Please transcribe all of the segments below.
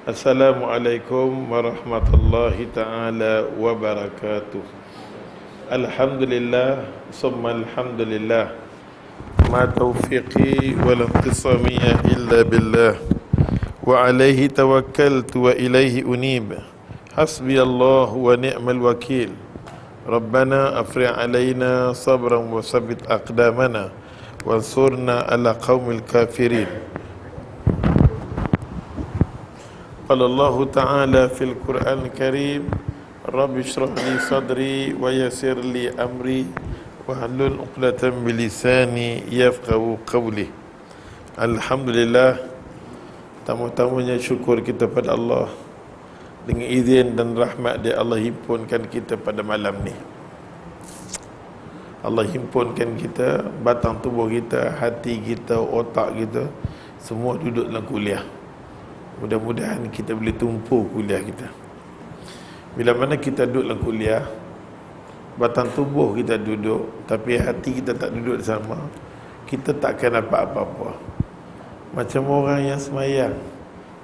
Assalamualaikum warahmatullahi ta'ala wabarakatuh. Alhamdulillah, summa alhamdulillah. Ma taufiqi wal intisamiyya illa billah. Wa alaihi tawakkaltu wa ilaihi unib. Hasbi Allah wa ni'mal wakil. Rabbana afri' alaina sabran wa sabbit aqdamana wansurna ala qaumil kafirin. Qala Allah Ta'ala fil Qur'an Karim, Rabbi shrah li sadri wa yassir li amri wahlul 'uqdatam min lisani yafqahu qawli. Alhamdulillah, tamu-tamunya syukur kita pada Allah. Dengan izin dan rahmat dia, Allah himpunkan kita pada malam ni. Allah himpunkan kita, batang tubuh kita, hati kita, otak kita, semua duduk dalam kuliah. Mudah-mudahan kita boleh tumpu kuliah kita. Bila mana kita duduk dalam kuliah, batang tubuh kita duduk, tapi hati kita tak duduk sama, kita takkan dapat apa-apa. Macam orang yang semayang.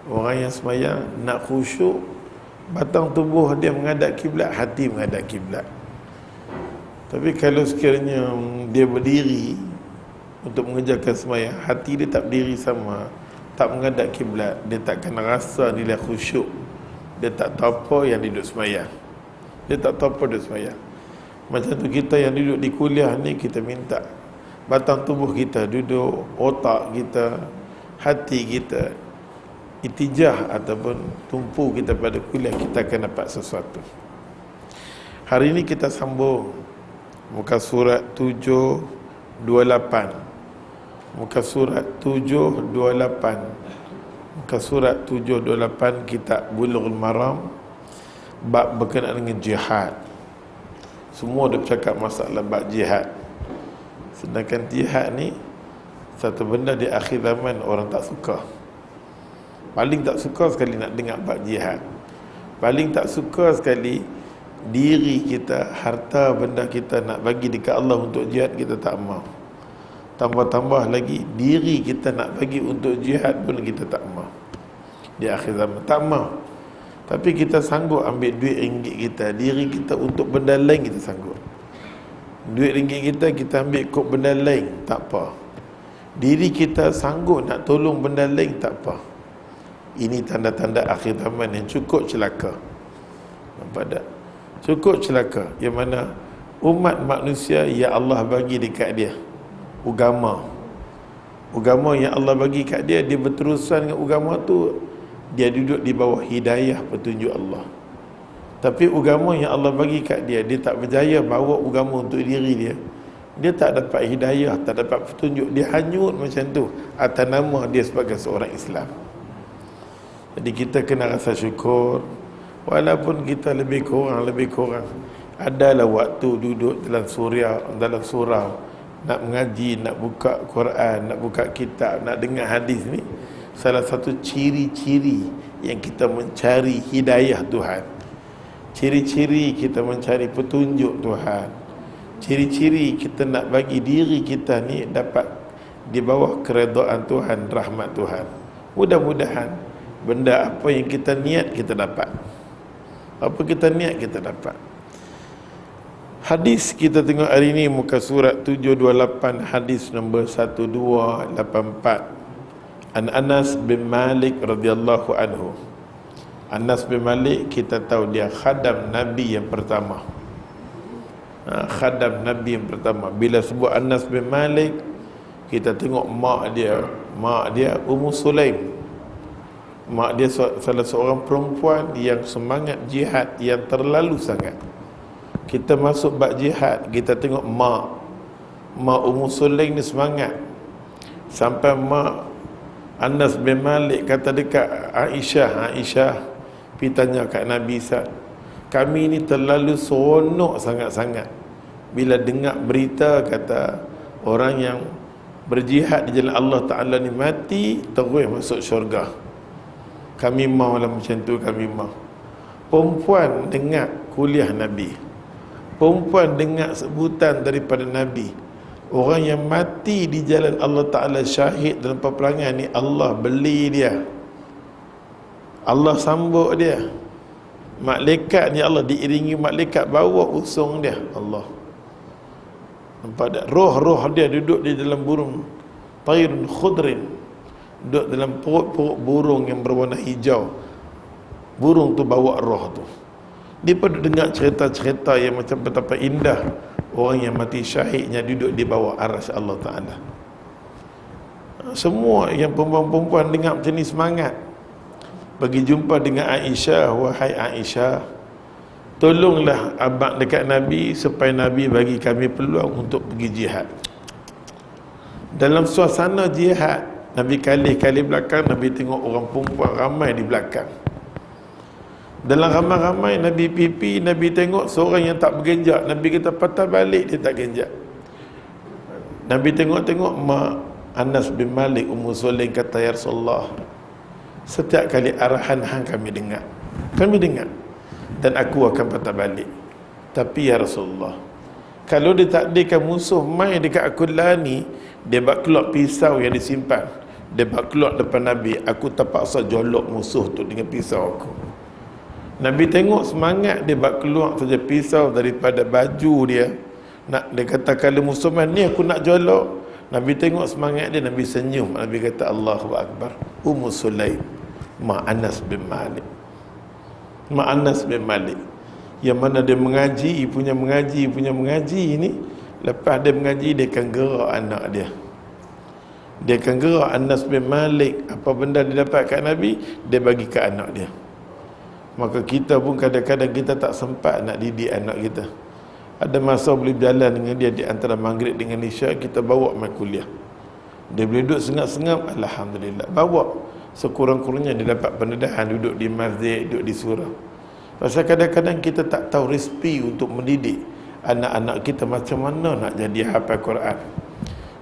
Orang yang semayang nak khusyuk, batang tubuh dia menghadap kiblat, hati menghadap kiblat. Tapi kalau sekiranya dia berdiri untuk mengerjakan semayang, hati dia tak berdiri sama, tak menghadap kiblat, dia takkan rasa nilai khusyuk. Dia tak tahu apa yang duduk semayang. Dia tak tahu apa duduk semayang. Macam tu kita yang duduk di kuliah ni, kita minta batang tubuh kita duduk, otak kita, hati kita itijah ataupun tumpu kita pada kuliah, kita akan dapat sesuatu. Hari ini kita sambung muka surat 728. Muka surat 728. Muka surat 728 kitab Bulughul Maram, bab berkenaan dengan jihad. Semua dia bercakap masalah bab jihad. Sedangkan jihad ni satu benda di akhir zaman orang tak suka. Paling tak suka sekali nak dengar bab jihad. Paling tak suka sekali diri kita, harta benda kita nak bagi dekat Allah untuk jihad, kita tak mahu. Tambah-tambah lagi diri kita nak bagi untuk jihad pun kita tak mahu. Di akhir zaman tak mahu. Tapi kita sanggup ambil duit ringgit kita, diri kita untuk benda lain kita sanggup. Duit ringgit kita, kita ambil kod benda lain, tak apa. Diri kita sanggup nak tolong benda lain, tak apa. Ini tanda-tanda akhir zaman yang cukup celaka. Nampak tak? Cukup celaka. Yang mana umat manusia yang Allah bagi dekat dia agama yang Allah bagi kat dia, dia berterusan dengan agama tu, dia duduk di bawah hidayah petunjuk Allah. Tapi agama yang Allah bagi kat dia, dia tak berjaya bawa agama untuk diri dia, dia tak dapat hidayah, tak dapat petunjuk, dia hanyut macam tu atas nama dia sebagai seorang Islam. Jadi kita kena rasa syukur, walaupun kita lebih kurang adalah waktu duduk dalam surau, nak mengaji, nak buka Quran, nak buka kitab, nak dengar hadis ni. Salah satu ciri-ciri yang kita mencari hidayah Tuhan, ciri-ciri kita mencari petunjuk Tuhan, ciri-ciri kita nak bagi diri kita ni dapat di bawah keredaan Tuhan, rahmat Tuhan. Mudah-mudahan benda apa yang kita niat kita dapat. Apa kita niat kita dapat. Hadis kita tengok hari ini muka surat 728, hadis nombor 1284. An Anas bin Malik radhiyallahu anhu. Anas bin Malik kita tahu dia khadam Nabi yang pertama. Khadam Nabi yang pertama. Bila sebut Anas bin Malik, kita tengok mak dia Ummu Sulaim. Mak dia salah seorang perempuan yang semangat jihad yang terlalu sangat. Kita masuk bab jihad, kita tengok mak Ummu Sulaim ni semangat. Sampai mak Anas bin Malik kata dekat Aisyah pergi tanya kat Nabi Isa, kami ni terlalu seronok sangat-sangat bila dengar berita kata orang yang berjihad di jalan Allah Ta'ala ni mati terus masuk syurga. Kami maulah macam tu, kami mau. Perempuan dengar kuliah Nabi, perempuan dengar sebutan daripada Nabi, orang yang mati di jalan Allah Ta'ala syahid dalam peperangan ni, Allah beli dia. Allah sambut dia. Malaikat ni Allah diiringi malaikat bawa usung dia. Allah. Nampak tak? Roh-roh dia duduk di dalam burung tairun khudrin, duduk dalam perut-perut burung yang berwarna hijau. Burung tu bawa roh tu. Dia pun dengar cerita-cerita yang macam betapa indah orang yang mati syahidnya duduk di bawah arasy Allah Ta'ala. Semua yang perempuan-perempuan dengar macam ni semangat. Pergi jumpa dengan Aisyah. Wahai Aisyah, tolonglah abang dekat Nabi supaya Nabi bagi kami peluang untuk pergi jihad. Dalam suasana jihad, Nabi kali-kali belakang, Nabi tengok orang perempuan ramai di belakang. Dalam ramai-ramai Nabi pipi, Nabi tengok seorang yang tak bergenjak. Nabi kata patah balik, dia tak genjak. Nabi tengok-tengok mak Anas bin Malik Ummu Sulaim kata, ya Rasulullah, setiap kali arahan hang kami dengar, dan aku akan patah balik. Tapi ya Rasulullah, kalau dia takdirkan musuh main dekat aku lah ni, dia bak keluar pisau yang disimpan, dia bak keluar depan Nabi, aku terpaksa jolok musuh tu dengan pisau aku. Nabi tengok semangat dia bak keluar saja pisau daripada baju dia. Dia kata kalau musuh main ni aku nak jolok. Nabi tengok semangat dia, Nabi senyum. Nabi kata Allahu Akbar. Ummu Sulaim, mak Anas bin Malik. Mak Anas bin Malik, yang mana dia mengaji ni, lepas dia mengaji, dia akan gerak anak dia. Dia akan gerak Anas bin Malik. Apa benda dia dapat kat Nabi, dia bagi ke anak dia. Maka kita pun kadang-kadang kita tak sempat nak didik anak kita. Ada masa boleh berjalan dengan dia di antara maghrib dengan isya, kita bawa mai kuliah. Dia boleh duduk sengap-sengap, alhamdulillah. Bawa sekurang-kurangnya dia dapat pendedahan, duduk di masjid, duduk di surau. Pasal kadang-kadang kita tak tahu resipi untuk mendidik anak-anak kita macam mana nak jadi hafal Quran,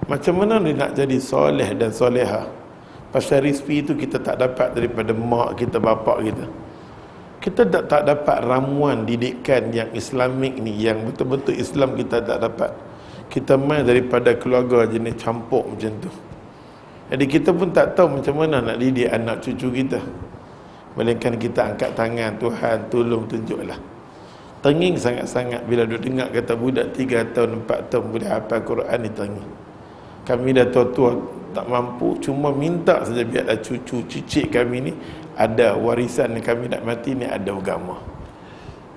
macam mana dia nak jadi soleh dan soleha. Pasal resipi itu kita tak dapat daripada mak kita, bapak kita. Kita tak dapat ramuan didikan yang Islamik ni, yang betul-betul Islam kita tak dapat. Kita main daripada keluarga jenis campur macam tu. Jadi kita pun tak tahu macam mana nak didik anak cucu kita. Melainkan kita angkat tangan, Tuhan tolong tunjuklah. Tenging sangat-sangat bila duk dengar kata budak 3 tahun 4 tahun boleh hafal Quran ni, tenging. Kami dah tua-tua tak mampu, cuma minta saja biarlah cucu cicit kami ni ada warisan yang kami nak mati ni, ada agama.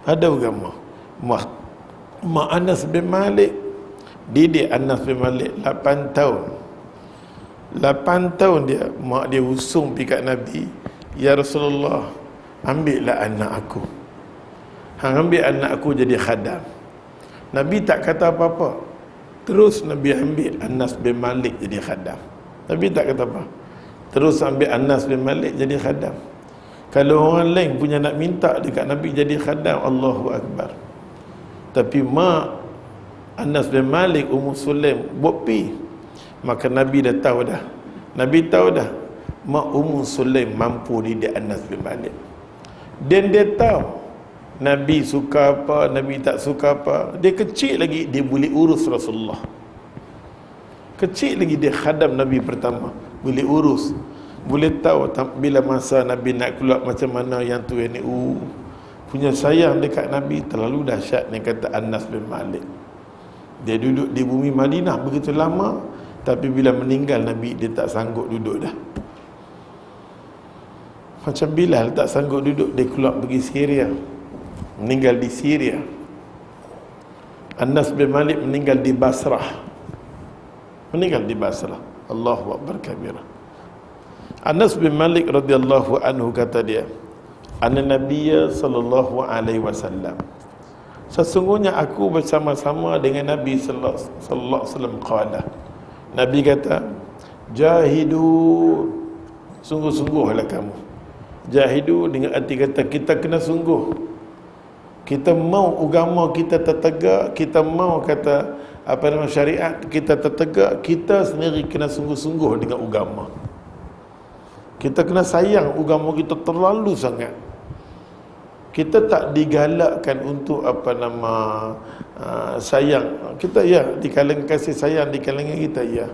Ada agama. Mak Anas bin Malik didik Anas bin Malik 8 tahun. 8 tahun dia, mak dia usung pergi kat Nabi, ya Rasulullah, ambillah anak aku. Hang ambil anak aku jadi khadam. Nabi tak kata apa-apa. Terus Nabi ambil Anas bin Malik jadi khadam. Nabi tak kata apa. Terus ambil Anas bin Malik jadi khadam. Kalau orang lain punya nak minta dekat Nabi jadi khadam, Allahu Akbar. Tapi mak Anas bin Malik Ummu Sulaim buat pi, maka Nabi dah tahu dah. Nabi tahu dah mak Ummu Sulaim mampu didik Anas bin Malik. Dan dia tahu Nabi suka apa, Nabi tak suka apa. Dia kecil lagi, dia boleh urus Rasulullah. Kecil lagi dia khadam Nabi pertama, boleh urus, boleh tahu bila masa Nabi nak keluar macam mana yang tu yang ni. Punya sayang dekat Nabi terlalu dahsyat ni, kata Anas bin Malik. Dia duduk di bumi Madinah begitu lama, tapi bila meninggal Nabi, dia tak sanggup duduk dah. Macam Bilal tak sanggup duduk, dia keluar pergi Syria, meninggal di Syria. Anas bin Malik meninggal di Basrah. Meninggal di Basrah. Allahu Akbar kabira. Anas bin Malik radhiyallahu anhu kata dia, anna Nabiyya sallallahu alaihi wasallam, sesungguhnya aku bersama-sama dengan Nabi sallallahu alaihi wasallam qala. Nabi kata, jahidu, sungguh-sungguhlah kamu. Jahidu dengan arti kata kita kena sungguh. Kita mau agama kita tertegak, kita mau kata apa nama syariat kita tertegak, kita sendiri kena sungguh-sungguh dengan agama. Kita kena sayang agama kita terlalu sangat. Kita tak digalakkan untuk apa nama sayang. Kita ya di kalangan kasih sayang di kalangan kita ya.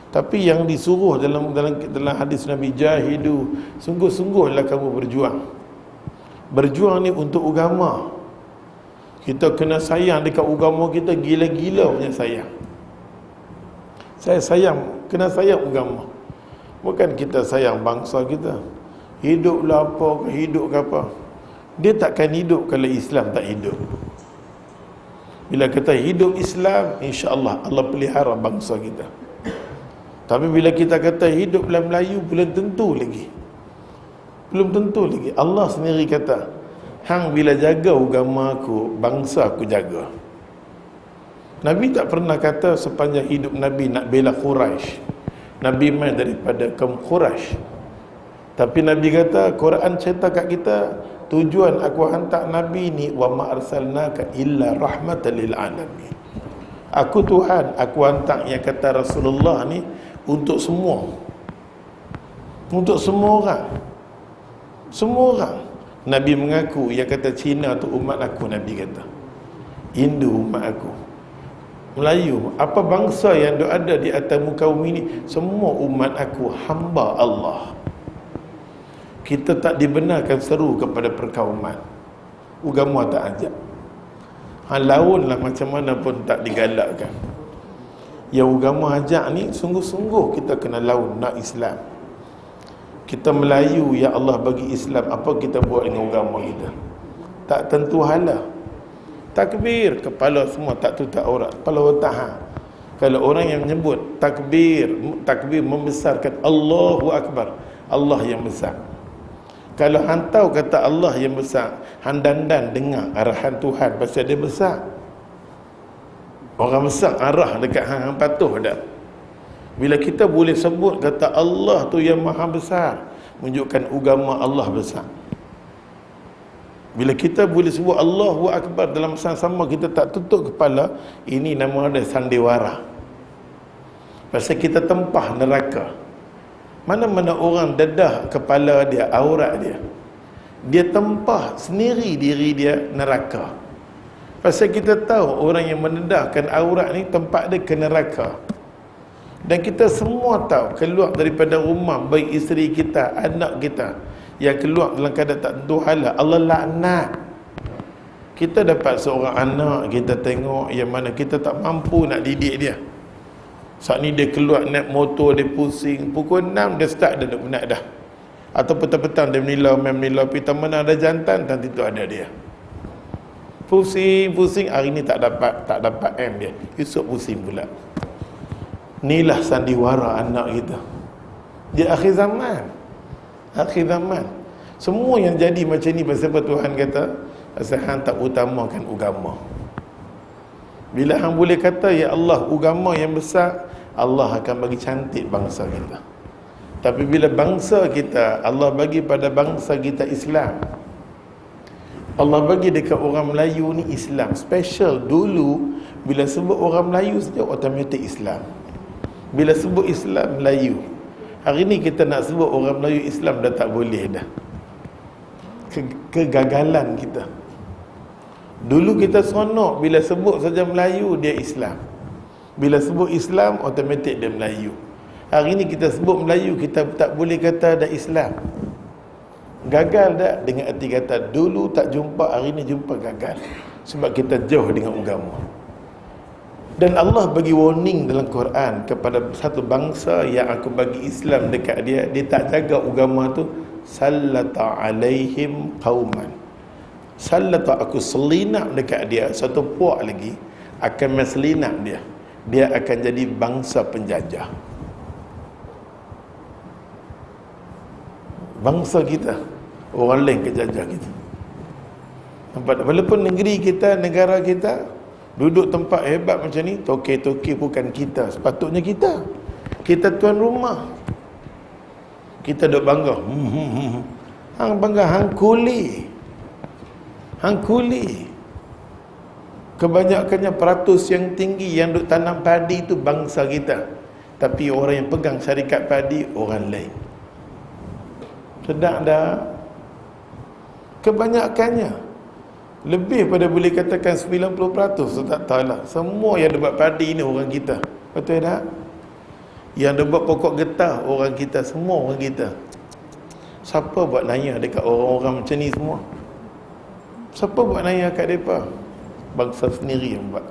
Tapi yang disuruh dalam hadis Nabi, jahidu, sungguh-sungguhlah kamu berjuang. Berjuang ni untuk agama. Kita kena sayang dekat agama kita, gila-gila punya sayang. Saya sayang, kena sayang agama. Bukan kita sayang bangsa kita. Hiduplah apa ke hidup ke apa. Dia takkan hidup kalau Islam tak hidup. Bila kita hidup Islam, insya-Allah Allah pelihara bangsa kita. Tapi bila kita kata hidup dalam Melayu, belum tentu lagi. Belum tentu lagi. Allah sendiri kata, hang bila jaga agama aku, bangsa aku jaga. Nabi tak pernah kata sepanjang hidup Nabi nak bela Quraisy. Nabi main daripada kaum Quraisy. Tapi Nabi kata, Quran cerita kat kita, tujuan aku hantar Nabi ni, wa ma arsalnaka illa rahmatan lil alamin. Aku Tuhan, aku hantar, yang kata Rasulullah ni untuk semua. Untuk semua orang. Semua orang. Nabi mengaku, yang kata Cina tu umat aku, Nabi kata Hindu umat aku, Melayu, apa bangsa yang ada di atas muka bumi ni, semua umat aku, hamba Allah. Kita tak dibenarkan seru kepada perkauman. Agama tak ajak. Laun lah macam mana pun tak digalakkan. Yang agama ajak ni, sungguh-sungguh kita kena laun nak Islam. Kita Melayu, ya Allah bagi Islam, apa kita buat dengan agama kita? Tak tentu hala. Takbir, kepala semua tak tutup aurat, kepala otak. Kalau orang yang menyebut takbir membesarkan Allahu Akbar, Allah yang besar. Kalau hantau kata Allah yang besar, handandan dengar arahan Tuhan pasal dia besar. Orang besar arah dekat hang patuh dah. Bila kita boleh sebut kata Allah tu yang maha besar, menunjukkan agama Allah besar. Bila kita boleh sebut Allahu Akbar dalam sama-sama, kita tak tutup kepala, ini nama dia sandiwara. Pasal kita tempah neraka. Mana-mana orang dedah kepala dia, aurat dia, dia tempah sendiri diri dia neraka. Pasal kita tahu orang yang mendedahkan aurat ni tempat dia ke neraka. Dan kita semua tahu keluar daripada rumah, baik isteri kita, anak kita, yang keluar dalam keadaan tak tentu halal, Allah laknat. Kita dapat seorang anak, kita tengok yang mana kita tak mampu nak didik dia. Saat ni dia keluar naik motor, dia pusing, pukul 6 dia start, dia nak penat dah. Atau petang-petang dia menilau, pergi mana ada jantan, nanti tu ada dia. Pusing, hari ni tak dapat M dia, esok pusing pula. Inilah sandiwara anak kita di akhir zaman. Akhir zaman. Semua yang jadi macam ni pasal Tuhan kata, pasal hang tak utamakan agama. Bila hang boleh kata, ya Allah, agama yang besar, Allah akan bagi cantik bangsa kita. Tapi bila bangsa kita, Allah bagi pada bangsa kita Islam, Allah bagi dekat orang Melayu ni Islam special. Dulu bila sebut orang Melayu saja, automatik Islam. Bila sebut Islam, Melayu. Hari ni kita nak sebut orang Melayu Islam dah tak boleh dah. Kegagalan kita. Dulu kita seronok bila sebut saja Melayu, dia Islam. Bila sebut Islam, automatik dia Melayu. Hari ni kita sebut Melayu, kita tak boleh kata dah Islam. Gagal dah dengan erti kata. Dulu tak jumpa, hari ni jumpa, gagal. Sebab kita jauh dengan agama. Dan Allah bagi warning dalam Quran kepada satu bangsa yang aku bagi Islam dekat dia, dia tak jaga agama tu, sallata alaihim qauman. Sallata, aku selinap dekat dia satu puak lagi, akan menselinap dia. Dia akan jadi bangsa penjajah. Bangsa kita, orang lain kejajah kita. Nampak, walaupun negeri kita, negara kita duduk tempat hebat macam ni, toke-toke bukan kita. Sepatutnya kita tuan rumah. Kita duk bangga. Hang bangga, hang kuli. Hang kuli. Kebanyakannya peratus yang tinggi yang duk tanam padi itu bangsa kita. Tapi orang yang pegang syarikat padi, orang lain. Sedap dah. Kebanyakannya lebih pada boleh katakan 90%, saya tak tahulah. Semua yang dapat padi ni orang kita. Betul tak? Yang dia buat pokok getah orang kita, semua orang kita. Siapa buat naya dekat orang-orang macam ni semua? Siapa buat naya kat mereka? Bangsa sendiri yang buat.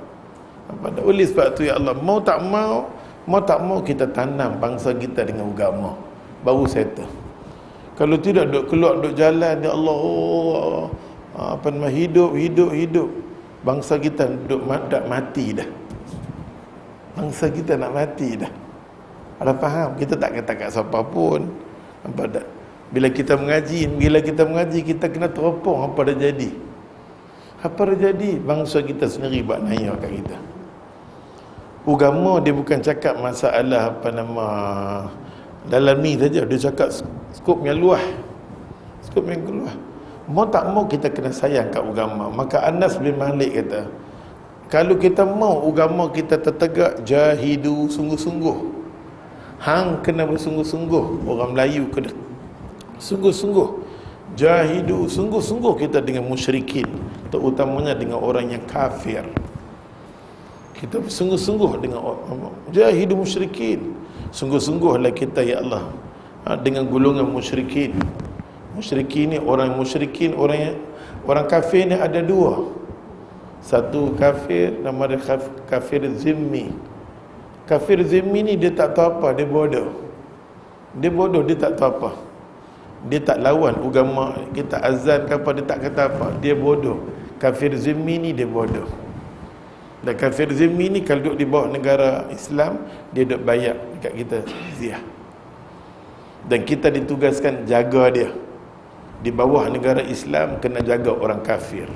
Oleh sebab tu ya Allah, mau tak mau kita tanam bangsa kita dengan agama, baru settle. Kalau tidak duk keluar duk jalan ya Allah, hidup bangsa kita duk mati dah. Bangsa kita nak mati dah. Ada faham? Kita tak kata kat siapa pun. Nampak tak? Bila kita mengaji kita kena teropong apa dah jadi. Apa dah jadi? Bangsa kita sendiri buat naya kat kita. Agama dia bukan cakap masalah dalam ni saja, dia cakap skop yang luas. Mau tak mau kita kena sayang kat agama. Maka Anas bin Malik kata, kalau kita mau agama kita tertegak, jahidu, sungguh-sungguh. Hang kena bersungguh-sungguh. Orang Melayu kena sungguh-sungguh. Jahidu, sungguh-sungguh kita dengan musyrikin, terutamanya dengan orang yang kafir. Kita bersungguh-sungguh dengan jahidu musyrikin. Sungguh-sungguhlah kita ya Allah dengan golongan musyrikin. Musyrikin ni orang kafir ni ada dua. Satu kafir nama dia kafir zimmi. Kafir zimmi ni dia tak tahu apa, dia bodoh, dia tak tahu apa. Dia tak lawan agama kita, azan ke apa, dia tak kata apa, dia bodoh. Kafir zimmi ni dia bodoh. Dan kafir zimmi ni kalau duduk di bawah negara Islam, dia duduk bayar dekat kita jizyah. Dan kita ditugaskan jaga dia. Di bawah negara Islam kena jaga orang kafir.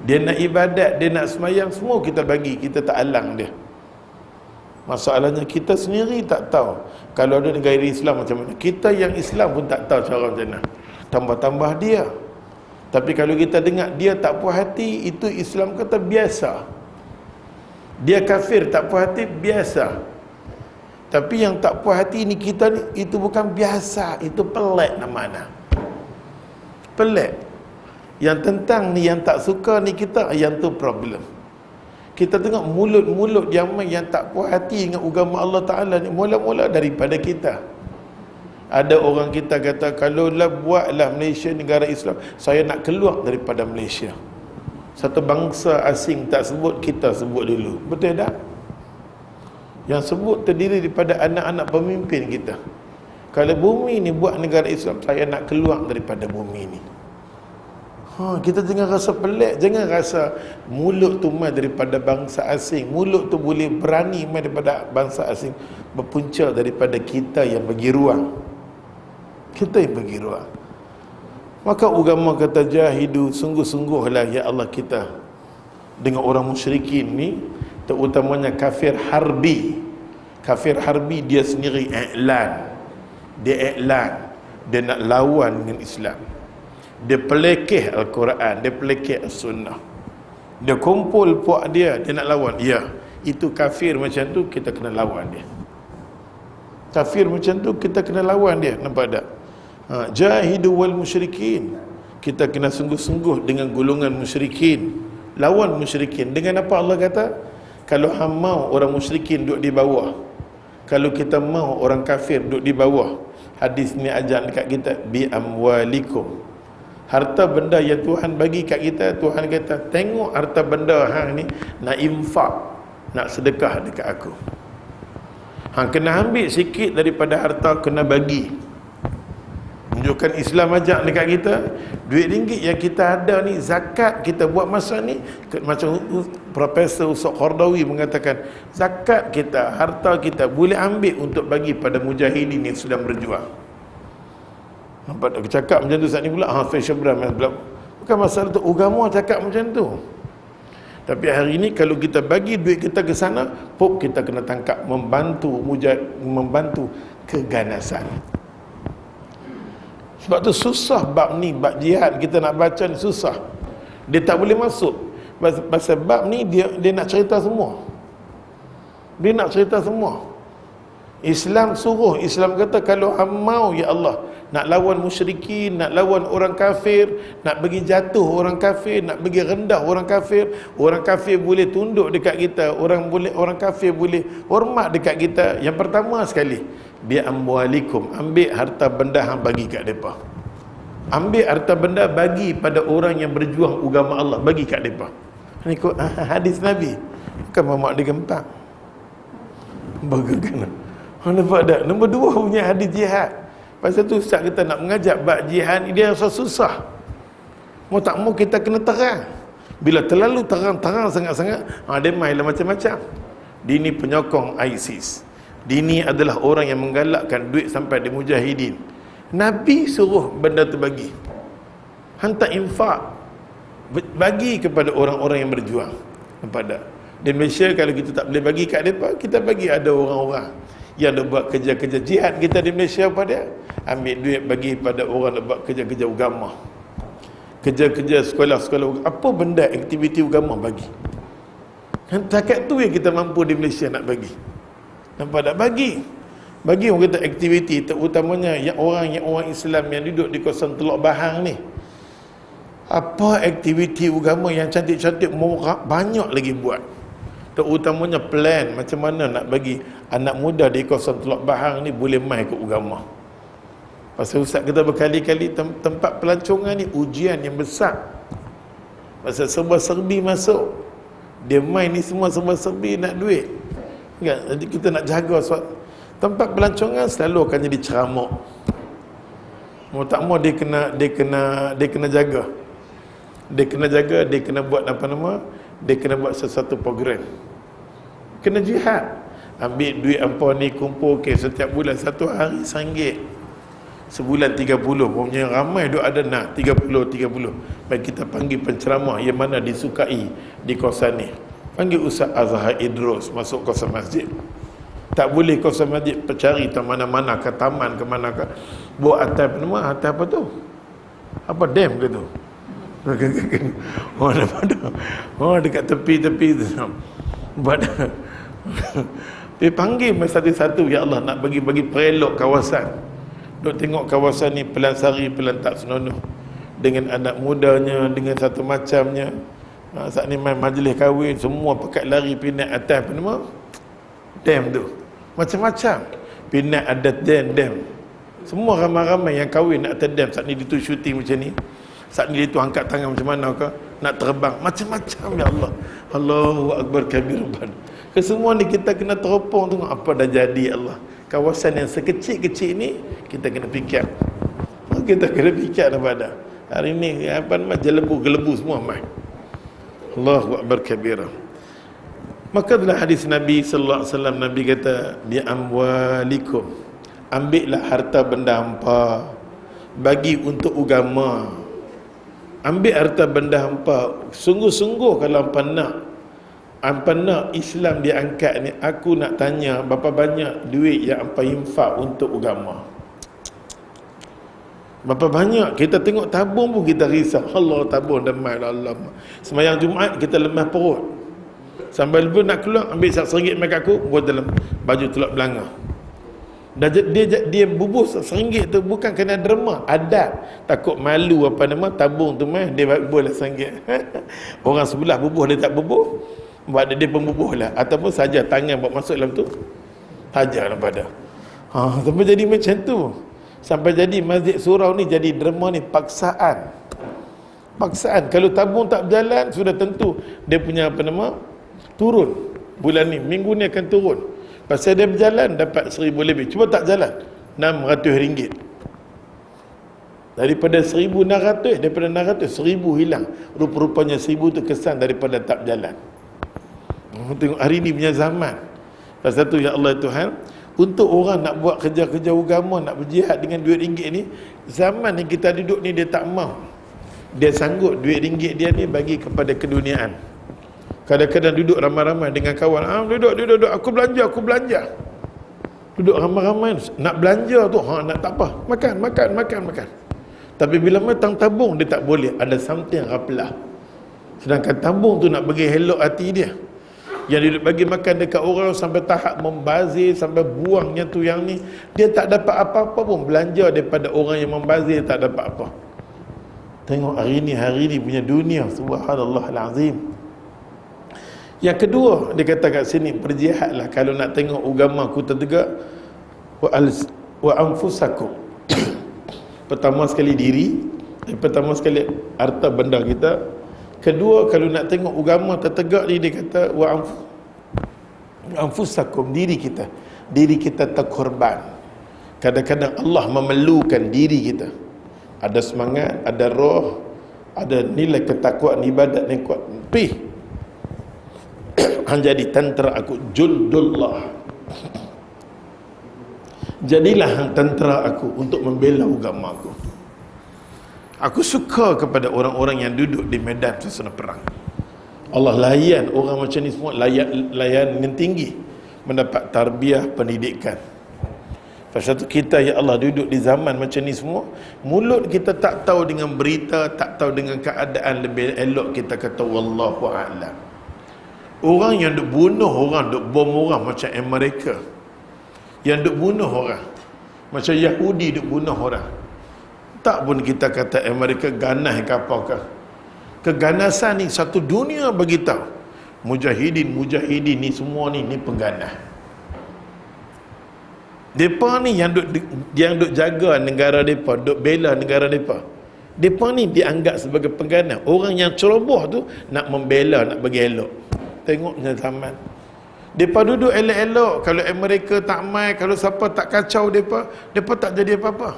Dia nak ibadat, dia nak semayang, semua kita bagi, kita tak alang dia. Masalahnya kita sendiri tak tahu. Kalau ada negara Islam macam mana, kita yang Islam pun tak tahu cara macam mana. Tambah-tambah dia. Tapi kalau kita dengar dia tak puas hati, itu Islam kata biasa. Dia kafir tak puas hati, biasa. Tapi yang tak puas hati ni kita ni, itu bukan biasa, itu pelik namanya. Pelik. Yang tentang ni, yang tak suka ni kita, yang tu problem. Kita tengok mulut-mulut yang tak puas hati dengan agama Allah Ta'ala ni, mula-mula daripada kita. Ada orang kita kata, kalaulah buatlah Malaysia negara Islam, saya nak keluar daripada Malaysia. Satu bangsa asing tak sebut, kita sebut dulu. Betul tak? Yang sebut terdiri daripada anak-anak pemimpin kita. Kalau bumi ni buat negara Islam, saya nak keluar daripada bumi ni. Kita jangan rasa pelik, jangan rasa mulut tu mai daripada bangsa asing. Mulut tu boleh berani mai daripada bangsa asing, berpunca daripada kita yang bagi ruang. Kita yang bagi ruang. Maka agama kata jahidu, sungguh-sungguhlah ya Allah kita dengan orang musyrikin ni, terutamanya kafir harbi. Kafir harbi dia sendiri iklan. Dia nak lawan dengan Islam. Dia pelekeh Al-Quran, dia pelekeh As-Sunnah. Dia kumpul puak dia nak lawan. Ya, itu kafir macam tu, kita kena lawan dia. Kafir macam tu, kita kena lawan dia. Nampak tak? Jahidu wal musyrikin. Kita kena sungguh-sungguh dengan golongan musyrikin. Lawan musyrikin. Dengan apa Allah kata? Kalau hang mau orang musyrikin duduk di bawah, kalau kita mau orang kafir duduk di bawah, hadis ni ajar dekat kita, bi amwalikum. Harta benda yang Tuhan bagi kat kita, Tuhan kata, tengok harta benda hang ni nak infak, nak sedekah dekat aku. Hang kena ambil sikit daripada harta, kena bagi. Menunjukkan Islam ajak dekat kita, duit ringgit yang kita ada ni, zakat kita buat masa ni, macam Profesor Ustaz Qardawi mengatakan, zakat kita, harta kita boleh ambil untuk bagi pada mujahidin yang sedang berjuang. Nampak tak? Cakap macam tu saat ni pula, Hafiz Syabran pula. Bukan masalah tu, agama cakap macam tu. Tapi hari ni kalau kita bagi duit kita ke sana, pop kita kena tangkap, membantu keganasan. Sebab tu susah bab ni, bab jihad kita nak baca ni susah. Dia tak boleh masuk. Pasal bab ni dia nak cerita semua. Dia nak cerita semua. Islam suruh, Islam kata kalau hang mau ya Allah nak lawan musyrikin, nak lawan orang kafir, nak bagi jatuh orang kafir, nak bagi rendah orang kafir. Orang kafir boleh tunduk dekat kita, orang kafir boleh hormat dekat kita. Yang pertama sekali, bi amwalikum, ambil harta benda hang bagi kat depa. Ambil harta benda bagi pada orang yang berjuang agama Allah, bagi kat depa. Ni ikut hadis Nabi. Bukan mamak digempang. Bagaimana? Nampak tak? Nombor dua punya hadis jihad. Pasal tu ustaz kita nak mengajak bab jihad ni dia susah. Mau tak mau kita kena terang. Bila terlalu terang sangat-sangat, dia mainlah macam-macam. Dini penyokong ISIS. Dini adalah orang yang menggalakkan duit sampai di mujahidin. Nabi suruh benda tu bagi. Hantar infak. Bagi kepada orang-orang yang berjuang. Nampak tak? Di Malaysia kalau kita tak boleh bagi kat mereka, kita bagi ada orang-orang yang nak buat kerja-kerja jihad kita di Malaysia pada ambil duit bagi pada orang nak buat kerja-kerja agama, kerja-kerja sekolah-sekolah, apa benda aktiviti agama bagi. Takat tu yang kita mampu di Malaysia nak bagi. Nampak tak? Bagi orang kata aktiviti, terutamanya yang orang Islam yang duduk di kawasan Teluk Bahang ni. Apa aktiviti agama yang cantik-cantik banyak lagi buat. Terutamanya plan macam mana nak bagi anak muda di kawasan Teluk Bahang ni boleh main ke agama. Pasal ustaz kita berkali-kali tempat pelancongan ni ujian yang besar. Pasal serba-serbi masuk. Dia main ni semua serba-serbi nak duit. Kan? Jadi kita nak jaga tempat pelancongan selalu akan jadi ceramuk. Mau tak mau dia kena jaga. Dia kena buat dia kena buat sesuatu program. Kena jihad. Ambil duit apa ni, kumpul setiap bulan satu hari RM1. Sebulan 30. Punya ramai duk ada nak 30. Baik kita panggil penceramah yang mana disukai di kawasan ni. Panggil Ustaz Azhar Idrus masuk kawasan masjid. Tak boleh kawasan masjid, percari ke mana-mana, ke taman, ke mana ke. Buat atas apa tu? Apa dam ke tu? Dekat tepi-tepi tu. Buat dia panggil satu-satu, ya Allah nak bagi perelok kawasan. Duk tengok kawasan ni pelan sari, pelan tak senonoh. Dengan anak mudanya, dengan satu macamnya. Saat ni main majlis kahwin, semua pakat lari pinat atas dam tu. Macam-macam. Pinat ada dam. Semua ramai-ramai yang kahwin nak atas dam. Saat ni dia tu syuting macam ni. Saat ni dia tu angkat tangan macam mana ke, nak terbang. Macam-macam, ya Allah. Allahu Akbar kabirban. Kesemua ni kita kena teropong tengok apa dah jadi, Allah. Kawasan yang sekecil-kecil ni kita kena fikir. Kita kena fikir daripada hari ni jelebu-gelebu semua mai. Allahu Akbar kabira. Maka dalam hadis Nabi sallallahu alaihi wasallam, Nabi kata bi amwalikum, ambillah harta benda hampa bagi untuk agama. Ambil harta benda hampa. Sungguh-sungguh kalau hampa nak Islam diangkat ni, aku nak tanya berapa banyak duit yang hampa infak untuk agama. Berapa banyak? Kita tengok tabung pun kita risau. Allah, tabung demai Allah. Semayang Jumaat kita lemah perut. Sambil pun nak keluar, ambil RM1 mai kat aku, buat dalam baju telak belanga. Dia bubuh RM1 tu bukan kena derma, adat. Takut malu tabung tu mah dia bubuh lah RM1. Orang sebelah bubuh dia tak bubuh, buat dia pembubuh lah, ataupun saja tangan buat masuk dalam tu, tajar pada. Sampai jadi macam tu. Sampai jadi Masjid Surau ni jadi derma ni paksaan. Kalau tabung tak berjalan, sudah tentu dia punya turun. Bulan ni, minggu ni akan turun. Pasal dia berjalan dapat 1,000 lebih. Cuba tak jalan, RM600. Daripada 1,600, daripada 600, 1,000 hilang. Rupa-rupanya 1,000 tu kesan daripada tak berjalan. Tengok hari ni punya zaman. Pasal tu ya Allah Tuhan, untuk orang nak buat kerja-kerja agama, nak berjihad dengan duit ringgit ni, zaman yang kita duduk ni dia tak mau. Dia sanggup duit ringgit dia ni bagi kepada keduniaan. Kadang-kadang duduk ramai-ramai dengan kawan, duduk, aku belanja. Duduk ramai-ramai nak belanja tu, nak tak apa, makan. Tapi bila metang tabung dia tak boleh, ada something raplah. Sedangkan tabung tu nak bagi helok hati dia. Yang dia bagi makan dekat orang sampai tahap membazir, sampai buangnya tu yang ni, dia tak dapat apa-apa pun. Belanja daripada orang yang membazir tak dapat apa. Tengok hari ni punya dunia, subhanallah al-azim. Yang kedua, dia kata kat sini, berjihadlah kalau nak tengok agama aku tertegak. Wa anfusakum. Pertama sekali diri, pertama sekali harta benda kita. Kedua, kalau nak tengok agama tertegak ni, dia kata wa anfusakum, diri kita terkorban. Kadang-kadang Allah memerlukan diri kita. Ada semangat, ada roh, ada nilai ketakwaan ibadat yang kuat. Jadi tentera aku, jundullah. Jadilah tentera aku untuk membela agama aku. Aku suka kepada orang-orang yang duduk di medan suasana perang. Allah layan orang macam ni semua, layan yang tinggi, mendapat tarbiyah pendidikan. Pasal tu kita, ya Allah, duduk di zaman macam ni semua, mulut kita tak tahu dengan berita, tak tahu dengan keadaan, lebih elok kita kata wallahu a'lam. Orang yang duk bunuh orang, duk bom orang macam Amerika, yang duk bunuh orang macam Yahudi duk bunuh orang, tak pun kita kata Amerika ganas ke apakah. Keganasan ni satu dunia bagi tahu mujahidin ni semua ni pengganas. Depa ni yang duk jaga negara depa, duk bela negara depa. Depa ni dianggap sebagai pengganas. Orang yang ceroboh tu nak membela, nak bagi elok. Tengoknya zaman. Depa duduk elok-elok, kalau Amerika tak mai, kalau siapa tak kacau depa tak jadi apa-apa.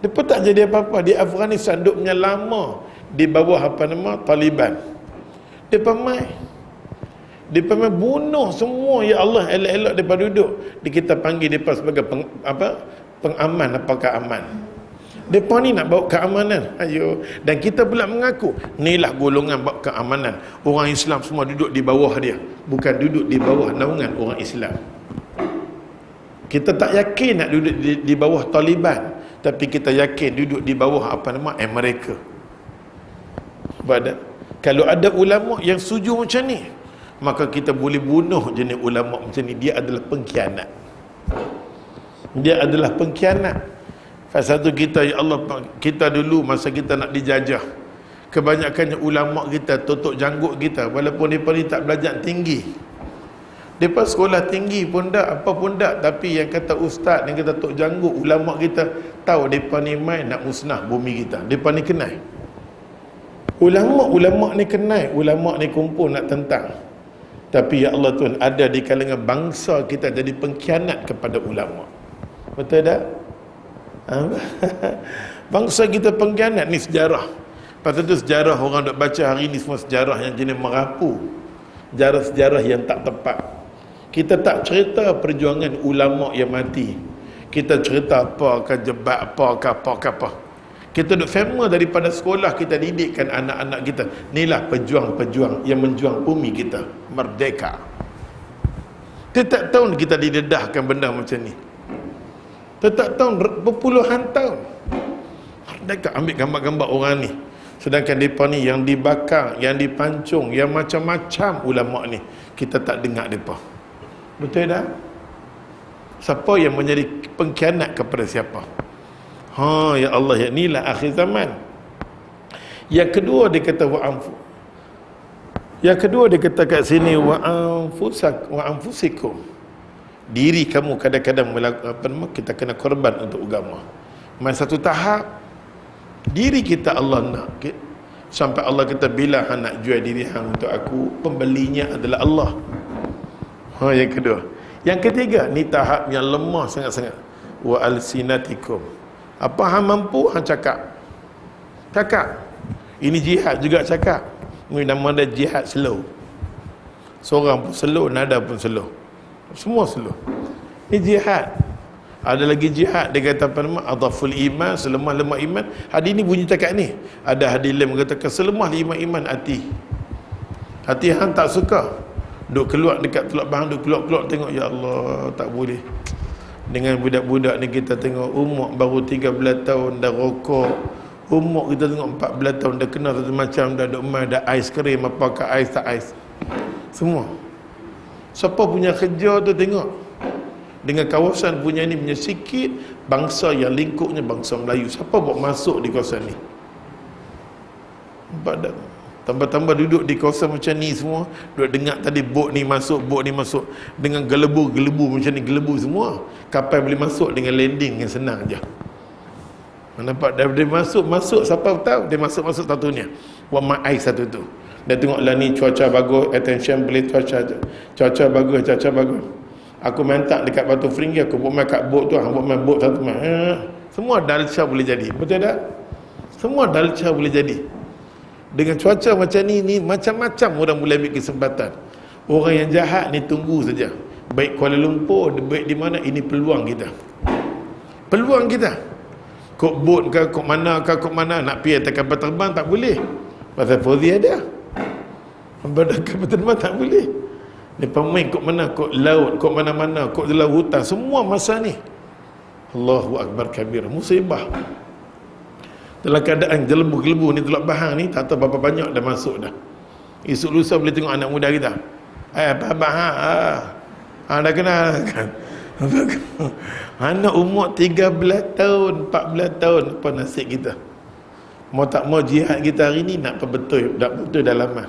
Depa tak jadi apa-apa. Di Afghanistan duduknya lama di bawah Taliban. Depa mai. Depa mai bunuh semua, ya Allah, elok-elok depa duduk. Kita panggil depa sebagai pengaman, apakah aman. Depa ni nak bawa keamanan. Ayo, dan kita pula mengaku inilah golongan bawa keamanan. Orang Islam semua duduk di bawah dia, bukan duduk di bawah naungan orang Islam. Kita tak yakin nak duduk di bawah Taliban, tapi kita yakin duduk di bawah Amerika. Kalau ada ulama yang setuju macam ni, maka kita boleh bunuh jenis ulama macam ni. Dia adalah pengkhianat. Dia adalah pengkhianat. Pasal tu kita, ya Allah, kita dulu masa kita nak dijajah, kebanyakannya ulama kita tutup janggut kita, walaupun mereka ni tak belajar tinggi. Mereka sekolah tinggi pun tak, apa pun tak, tapi yang kata ustaz, yang kata tutup janggut, ulama kita tahu mereka ni main nak musnah bumi kita. Mereka ni kenal. Ulama ni kenal, ulama ni kumpul nak tentang. Tapi ya Allah Tuhan, ada di kalangan bangsa kita jadi pengkhianat kepada ulama. Betul tak? Bangsa kita pengkhianat ni sejarah. Pasal tu sejarah orang duk baca hari ni semua sejarah yang jenis merapu, sejarah yang tak tepat. Kita tak cerita perjuangan ulama yang mati. Kita cerita apakah jebat, apakah. Kita duk famous daripada sekolah, kita didikkan anak-anak kita, inilah pejuang-pejuang yang menjuang bumi kita merdeka. Tiap tahun kita didedahkan benda macam ni. Tiap tahun berpuluhan tahun mereka ambil gambar-gambar orang ni, sedangkan mereka ni yang dibakar, yang dipancung, yang macam-macam ulama ni kita tak dengar mereka. Betul tak? Siapa yang menjadi pengkhianat kepada siapa? Ya Allah, ya inilah akhir zaman. Yang kedua dia kata Yang kedua dia kata kat sini wa anfusikum. Diri kamu kadang-kadang kita kena korban untuk agama. Masa satu tahap diri kita Allah nak, sampai Allah kata bila hang nak jual diri hang untuk aku, pembelinya adalah Allah. Yang kedua. Yang ketiga, ni tahap yang lemah sangat-sangat. Wa alsinatikum. Apa hang mampu hang cakap. Ini jihad juga cakap. Ini nama dia jihad slow. Seorang pun slow, nada pun slow. Semua slow. Ini jihad. Ada lagi jihad, dia kata apa nama? Adhaful iman, selemah-lemah iman. Hadis ni bunyi cakap ni. Ada hadis lain mengatakan selemah-lemah iman hati. Hati hang tak suka. Duk keluar dekat tulak bahang, duk keluar tengok, ya Allah, tak boleh. Dengan budak-budak ni kita tengok umur baru 13 tahun dah rokok. Umur kita tengok 14 tahun dah kenal satu macam, dah duk main, dah ais krim, apakah ais tak ais. Semua. Siapa punya kerja tu tengok. Dengan kawasan punya ni punya sikit, bangsa yang lingkupnya bangsa Melayu. Siapa buat masuk di kawasan ni? Nampak tak? Tambah-tambah duduk di kawasan macam ni semua, duduk dengar tadi bot ni masuk dengan gelebu macam ni, gelebu semua. Kapal boleh masuk dengan landing yang senang je. Nampak dia masuk siapa tahu dia masuk satunya. Buat mak air satu tu. Dia tengok lah ni cuaca bagus, attention boleh cuaca bagus. Aku minta dekat Batu Feringgi, aku buat main kat bot tu, buat main bot satu main. Semua dalca boleh jadi. Betul tak? Semua dalca boleh jadi. Dengan cuaca macam ni macam-macam orang boleh ambil kesempatan. Orang yang jahat ni tunggu saja. Baik Kuala Lumpur, baik di mana, ini peluang kita. Peluang kita. Kok bot ke, kok mana nak pergi atas kapal terbang tak boleh. Pasal Fauzi ada. Pada kapal terbang tak boleh. Ni pemain kok mana, kok laut, kok mana-mana, kok dalam hutan, semua masa ni. Allahu Akbar kabir, musibah. Dalam keadaan gelebu-gelebu ni, Teluk Bahang ni, tak tahu berapa banyak dah masuk dah. Esok lusa boleh tengok anak muda kita. Dah kenal kan? Anak umur 13 tahun, 14 tahun, apa nasib kita? Mau tak mau jihad kita hari ni nak betul dalaman.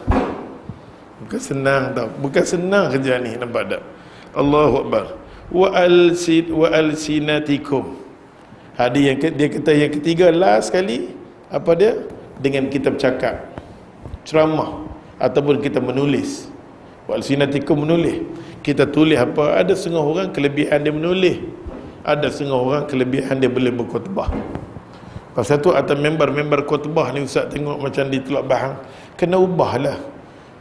Bukan senang tau. Bukan senang kerja ni, nampak tak? Allahu Akbar. Wa alsinatikum. Dia kata yang ketiga last sekali, apa dia? Dengan kita bercakap, ceramah ataupun kita menulis. Wa alsinatikum, menulis. Kita tulis apa? Ada setengah orang kelebihan dia menulis. Ada setengah orang kelebihan dia boleh berkhutbah. Pasal tu atas member khutbah ni Ustaz tengok macam di Teluk Bahang, kena ubahlah.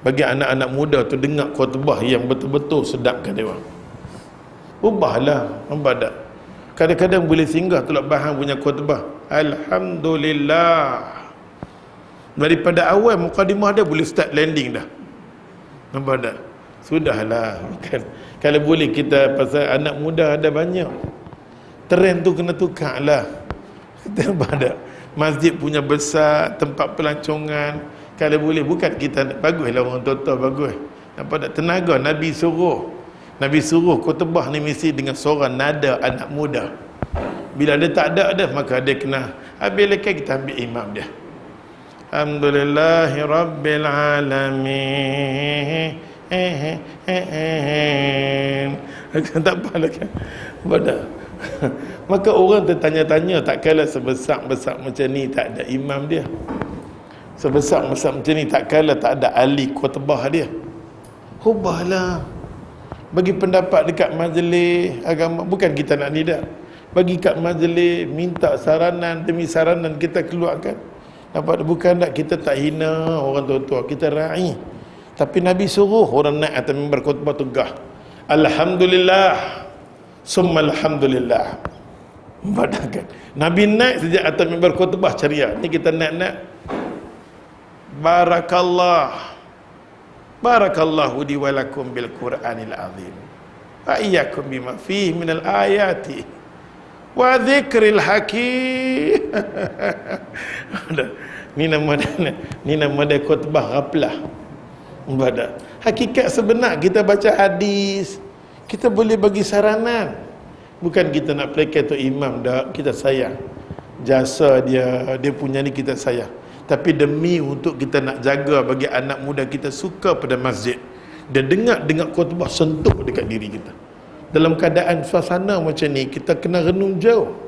Bagi anak-anak muda tu dengar khutbah yang betul-betul sedapkan dia orang. Ubahlah, nampak tak? Kadang-kadang boleh singgah Teluk Bahang punya khutbah, alhamdulillah. Daripada awal mukadimah dia boleh start landing dah. Nampak tak? Sudahlah, kan? Kalau boleh kita, pasal anak muda ada banyak, trend tu kena tukar lah. Nampak tak? Masjid punya besar, tempat pelancongan, kalau boleh, bukan kita, baguslah orang tua-tua, bagus. Nampak tak? Tenaga Nabi suruh khutbah ni mesti dengan suara nada anak muda. Bila dia tak ada dah, maka dia kena habis lekas kita ambil imam dia. Alhamdulillahi Rabbil Alamin. Tak apalah kan. Pada maka orang tertanya-tanya, tak kala sebesar-besar macam ni tak ada imam dia. Sebesar-besar macam ni tak kala tak ada ahli khutbah dia. Ubahlah. Bagi pendapat dekat majlis agama, bukan kita nak ni dah. Bagi kat majlis, minta saranan demi saranan kita keluarkan. Nampak? Bukan tak, kita tak hina orang tua-tua, kita ra'i. Tapi Nabi suruh orang naik atas mimbar khutbah tegah, alhamdulillah summa alhamdulillah. Nampak kan? Nabi naik sejak atas mimbar khutbah ceria. Ni kita naik barakallahu li wa lakum bil Qur'anil azim wa iyyakum bima fihi minal ayati wa dzikril hakim. Ni nama dia khutbah ghaflah. Pada hakikat sebenar kita baca hadis, kita boleh bagi saranan. Bukan kita nak pelakon tu imam dah, kita sayang jasa dia punya ni, kita sayang. Tapi demi untuk kita nak jaga bagi anak muda kita suka pada masjid, dia dengar khutbah sentuh dekat diri kita. Dalam keadaan suasana macam ni, kita kena renung jauh.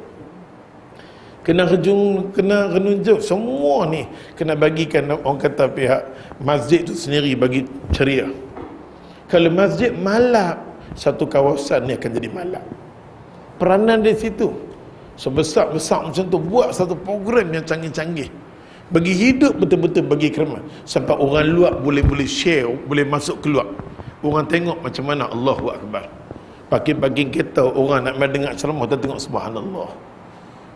Kena renung jauh. Semua ni kena bagikan, orang kata pihak masjid tu sendiri bagi ceria. Kalau masjid malap, satu kawasan ni akan jadi malap. Peranan di situ sebesar-besar macam tu, buat satu program yang canggih-canggih, bagi hidup betul-betul, bagi kerma, sampai orang luar boleh share, boleh masuk keluar. Orang tengok macam mana. Allahu Akbar. Pagi-pagi kita orang nak main dengar ceramah, kita tengok subhanallah.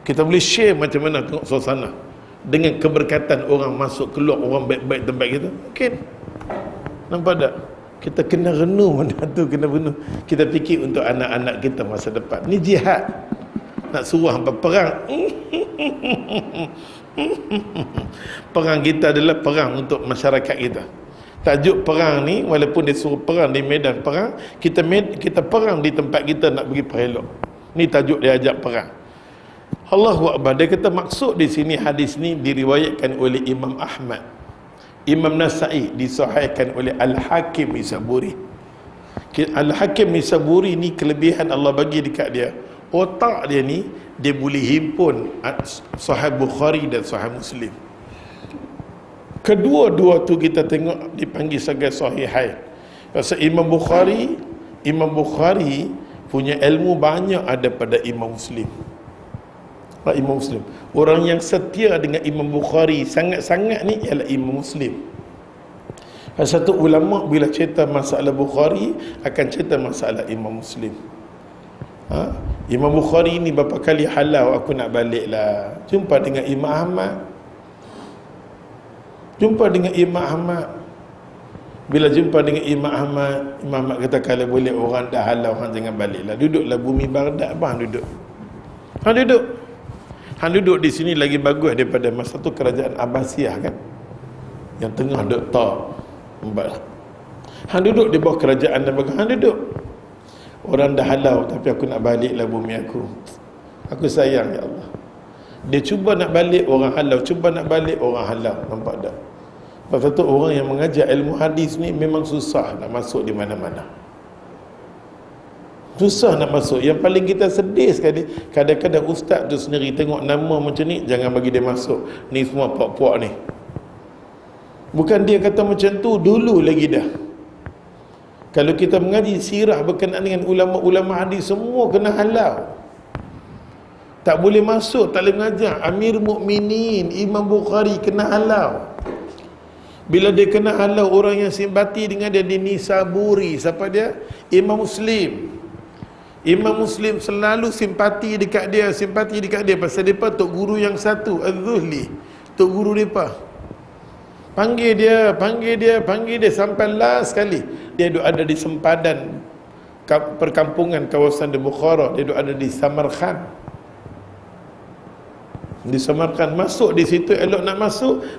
Kita boleh share macam mana tengok suasana, dengan keberkatan orang masuk keluar, orang baik-baik tempat kita. Mungkin. Nampak tak? Kita kena renung benda tu, kena renung. Kita fikir untuk anak-anak kita masa depan. Ni jihad. Nak suruh hampa perang. Perang kita adalah perang untuk masyarakat kita. Tajuk perang ni, walaupun dia suruh perang di medan perang, kita perang di tempat kita nak bagi perelok. Ni tajuk dia ajak perang. Allahu Akbar. Dia kata maksud di sini hadis ni diriwayatkan oleh Imam Ahmad, Imam Nasa'i, disahihkan oleh Al-Hakim Nisaburi. Al-Hakim Nisaburi ni kelebihan Allah bagi dekat dia. Otak dia ni, dia boleh himpun Sahih Bukhari dan Sahih Muslim. Kedua-dua tu kita tengok dipanggil sebagai Sahihain. Pasal Imam Bukhari punya ilmu banyak ada pada Imam Muslim. Imam Muslim, orang yang setia dengan Imam Bukhari sangat-sangat ni ialah Imam Muslim. Satu ulama bila cerita masalah Bukhari akan cerita masalah Imam Muslim. Imam Bukhari ni berapa kali halau aku nak balik lah, jumpa dengan Imam Ahmad. Bila jumpa dengan Imam Ahmad kata kalau boleh orang dah halau, hang jangan balik lah, duduklah bumi Baghdad, hang duduk di sini lagi bagus daripada masa tu kerajaan Abbasiyah kan, yang tengah duk tak hang duduk di bawah kerajaan dan hang duduk. Orang dah halau tapi aku nak balik lah bumi aku sayang ya Allah. Dia cuba nak balik, orang halau, cuba nak balik, orang halau. Nampak tak? Pasal tu orang yang mengajar ilmu hadis ni memang susah nak masuk di mana-mana. Susah nak masuk. Yang paling kita sedih sekali, kadang-kadang ustaz tu sendiri tengok nama macam ni, jangan bagi dia masuk. Ni semua puak-puak ni. Bukan dia kata macam tu, dulu lagi dah. Kalau kita mengaji sirah berkenaan dengan ulama-ulama hadis, semua kena halau. Tak boleh masuk, tak boleh mengajar. Amir Mukminin Imam Bukhari kena halau. Bila dia kena halau, orang yang simpati dengan dia di Nisaburi, siapa dia? Imam Muslim selalu simpati dekat dia pasal depa tok guru yang satu, Az-Zuhli, tok guru depa. Panggil dia sampai last sekali. Dia duk ada di sempadan perkampungan kawasan di Bukhara, dia duk ada di Samarkand. Di Samarkand, masuk di situ, elok nak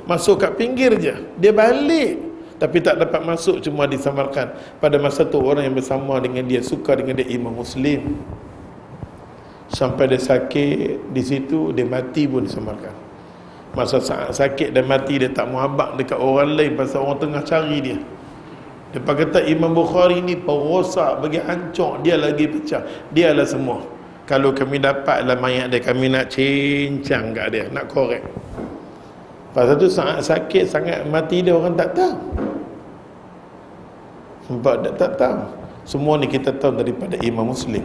masuk kat pinggir je. Dia balik tapi tak dapat masuk, cuma di Samarkand. Pada masa tu orang yang bersama dengan dia, suka dengan dia, Imam Muslim. Sampai dia sakit di situ, dia mati pun di Samarkand. Masa sakit dan mati, dia tak muhabak dekat orang lain pasal orang tengah cari dia. Dia kata Imam Bukhari ni perosak, bagi hancur, dia lagi pecah, dia lah semua. Kalau kami dapatlah mayat dia, kami nak cincang kat dia, nak korek. Pasal tu sangat sakit, sangat mati dia, orang tak tahu. Nampak tak tahu. Semua ni kita tahu daripada Imam Muslim.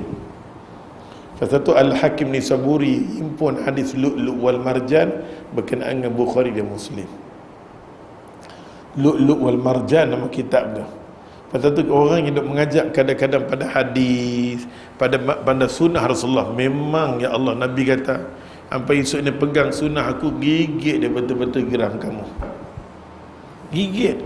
Pasal tu Al-Hakim Nisaburi himpun hadis Lu'lu' wal Marjan berkenaan dengan Bukhari dan Muslim. Lu'lu' wal Marjan nama kitab dia. Pasal tu orang yang duk mengajak kadang-kadang pada hadis, pada sunnah Rasulullah. Memang ya Allah, Nabi kata, sampai esok ni pegang sunnah aku, gigit dia betul-betul geram kamu. Gigit.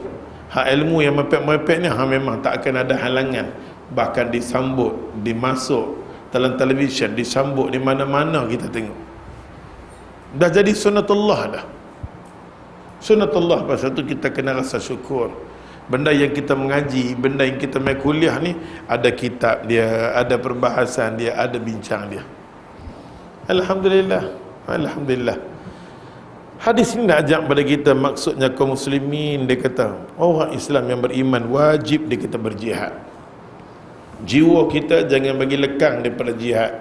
Hak ilmu yang mepek-mepek ni memang tak akan ada halangan. Bahkan disambut, dimasuk dalam televisyen, disambut di mana-mana kita tengok. Dah jadi sunnatullah dah. Sunnatullah. Pasal tu kita kena rasa syukur. Benda yang kita mengaji, benda yang kita main kuliah ni, ada kitab dia, ada perbahasan dia, ada bincang dia. Alhamdulillah. Hadis ini nak ajak pada kita, maksudnya kaum muslimin, dia kata orang Islam yang beriman wajib dia kata berjihad. Jiwa kita jangan bagi lekang daripada jihad.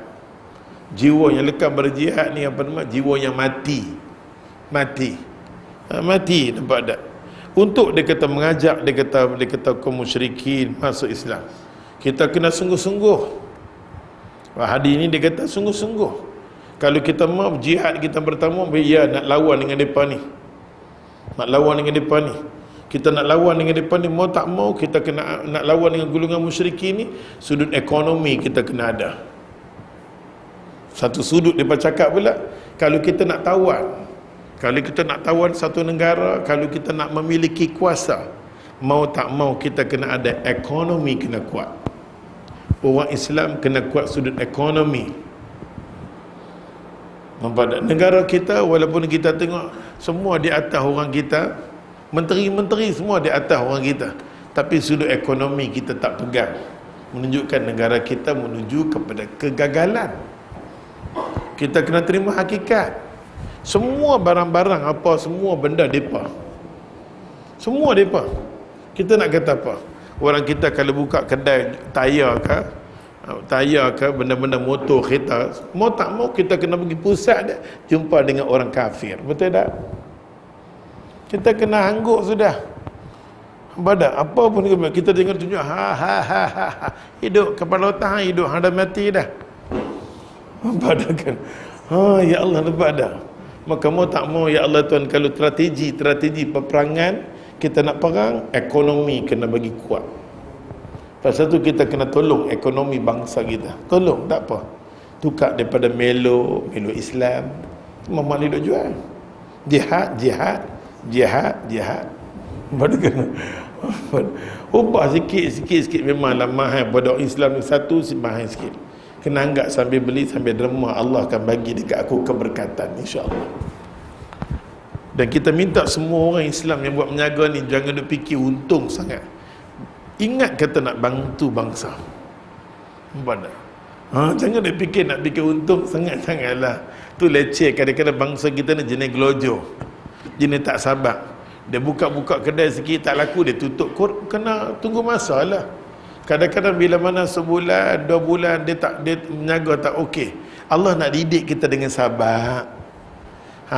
Jiwa yang lekang berjihad ni apa nama? Jiwa yang mati, nampak tak? Untuk dia kata mengajak, dia kata kaum musyrikin masuk Islam, kita kena sungguh-sungguh. Hadis ini dia kata sungguh-sungguh. Kalau kita mau jihad kita pertama, ya nak lawan dengan mereka ni. Kita nak lawan dengan mereka ni, mau tak mau kita kena nak lawan dengan golongan musyrikin ni. Sudut ekonomi kita kena ada. Satu sudut dia cakap pula, kalau kita nak tawan satu negara, kalau kita nak memiliki kuasa, mau tak mau kita kena ada ekonomi, kena kuat. Orang Islam kena kuat sudut ekonomi. Nampak tak? Negara kita, walaupun kita tengok semua di atas orang kita, Menteri-menteri semua di atas orang kita, tapi sudut ekonomi kita tak pegang, menunjukkan negara kita menuju kepada kegagalan. Kita kena terima hakikat. Semua barang-barang apa, semua benda depa. Semua depa. Kita nak kata apa? Orang kita kalau buka kedai tayar ke benda-benda motor kereta, mau tak mau kita kena pergi pusat dia, jumpa dengan orang kafir. Betul tak? Kita kena hangguk sudah. Badak apa pun kita dengar tunjuk hidup kepala otak, hidup dah mati dah. Badak kan. Ya Allah, nampak dah. Maka mau tak mau, ya Allah Tuhan, kalau strategi peperangan kita nak perang, ekonomi kena bagi kuat. Pasal tu kita kena tolong ekonomi bangsa kita. Tolong, tak apa. Tukar daripada melo Islam, memang dia duk jual. Jihad. Baru kena ubah sikit memanglah mahal. Pada Islam ni satu mahal sikit. Kena anggap sambil beli sambil derma, Allah akan bagi dekat aku keberkatan, insya-Allah. Dan kita minta semua orang Islam yang buat menyaga ni jangan duk fikir untung sangat. Ingat kata nak bantu bangsa. Nampak tak? Jangan duk fikir nak fikir untung sangat-sangatlah. Tu leceh. Kadang-kadang bangsa kita ni jenis gelojo, jenis tak sabar. Dia buka-buka kedai sikit tak laku, dia tutup. Kena tunggu masa lah. Kadang-kadang bila mana sebulan, 2 bulan dia menyaga tak okey. Allah nak didik kita dengan sabar.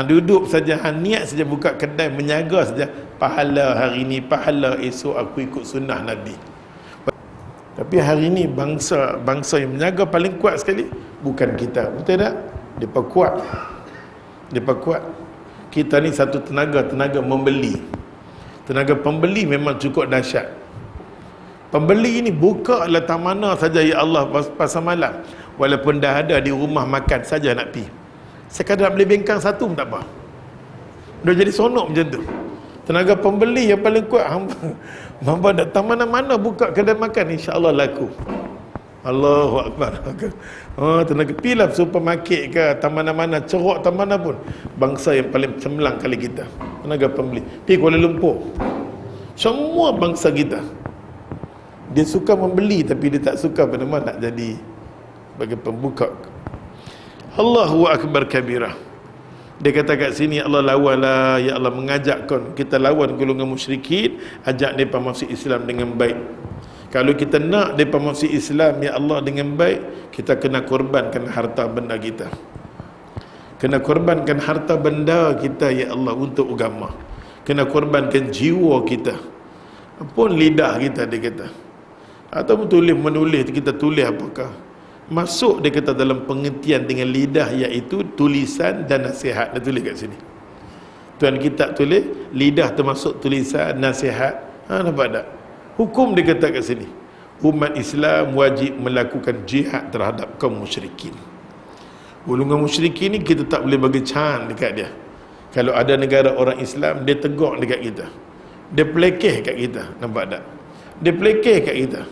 Duduk saja, niat saja buka kedai, menyaga saja. Pahala hari ni, pahala esok aku ikut sunnah Nabi. Tapi hari ni bangsa yang menyaga paling kuat sekali bukan kita. Betul tak? Depa kuat. Kita ni satu tenaga membeli. Tenaga pembeli memang cukup dahsyat. Pembeli ini buka letak mana saja, ya Allah, pasal malam. Walaupun dah ada di rumah makan saja nak pi. Sekadar beli bengkang satu pun tak apa. Dah jadi sonok macam tu. Tenaga pembeli yang paling kuat. Hamba datang mana-mana buka kedai makan, insya-Allah laku. Allahu Akbar. Tenaga pilaf supermarket ke, mana-mana cerok mana pun. Bangsa yang paling cemerlang kali kita. Tenaga pembeli. Pergi Kuala Lumpur. Semua bangsa kita. Dia suka membeli tapi dia tak suka bagaimana nak jadi bagi pembuka. Allahu Akbar kabirah. Dia kata kat sini, Allah lawanlah, ya Allah mengajakkan kita lawan golongan musyrikin, ajak mereka masuk Islam dengan baik. Kalau kita nak mereka masuk Islam, ya Allah, dengan baik, kita kena korbankan harta benda kita. Kena korbankan harta benda kita, ya Allah, untuk agama. Kena korbankan jiwa kita. Pun lidah kita, dia kata. Atau menulis kita tulis apakah? Masuk dia kata dalam pengertian dengan lidah, iaitu tulisan dan nasihat. Dia tulis kat sini. Tuan kita tulis lidah termasuk tulisan, nasihat. Nampak tak? Hukum dia kata kat sini, umat Islam wajib melakukan jihad terhadap kaum musyrikin. Golongan musyrikin ni kita tak boleh bagi can dekat dia. Kalau ada negara orang Islam, dia tegak dekat kita, dia pelekeh kat kita. Nampak tak? Dia pelekeh kat kita.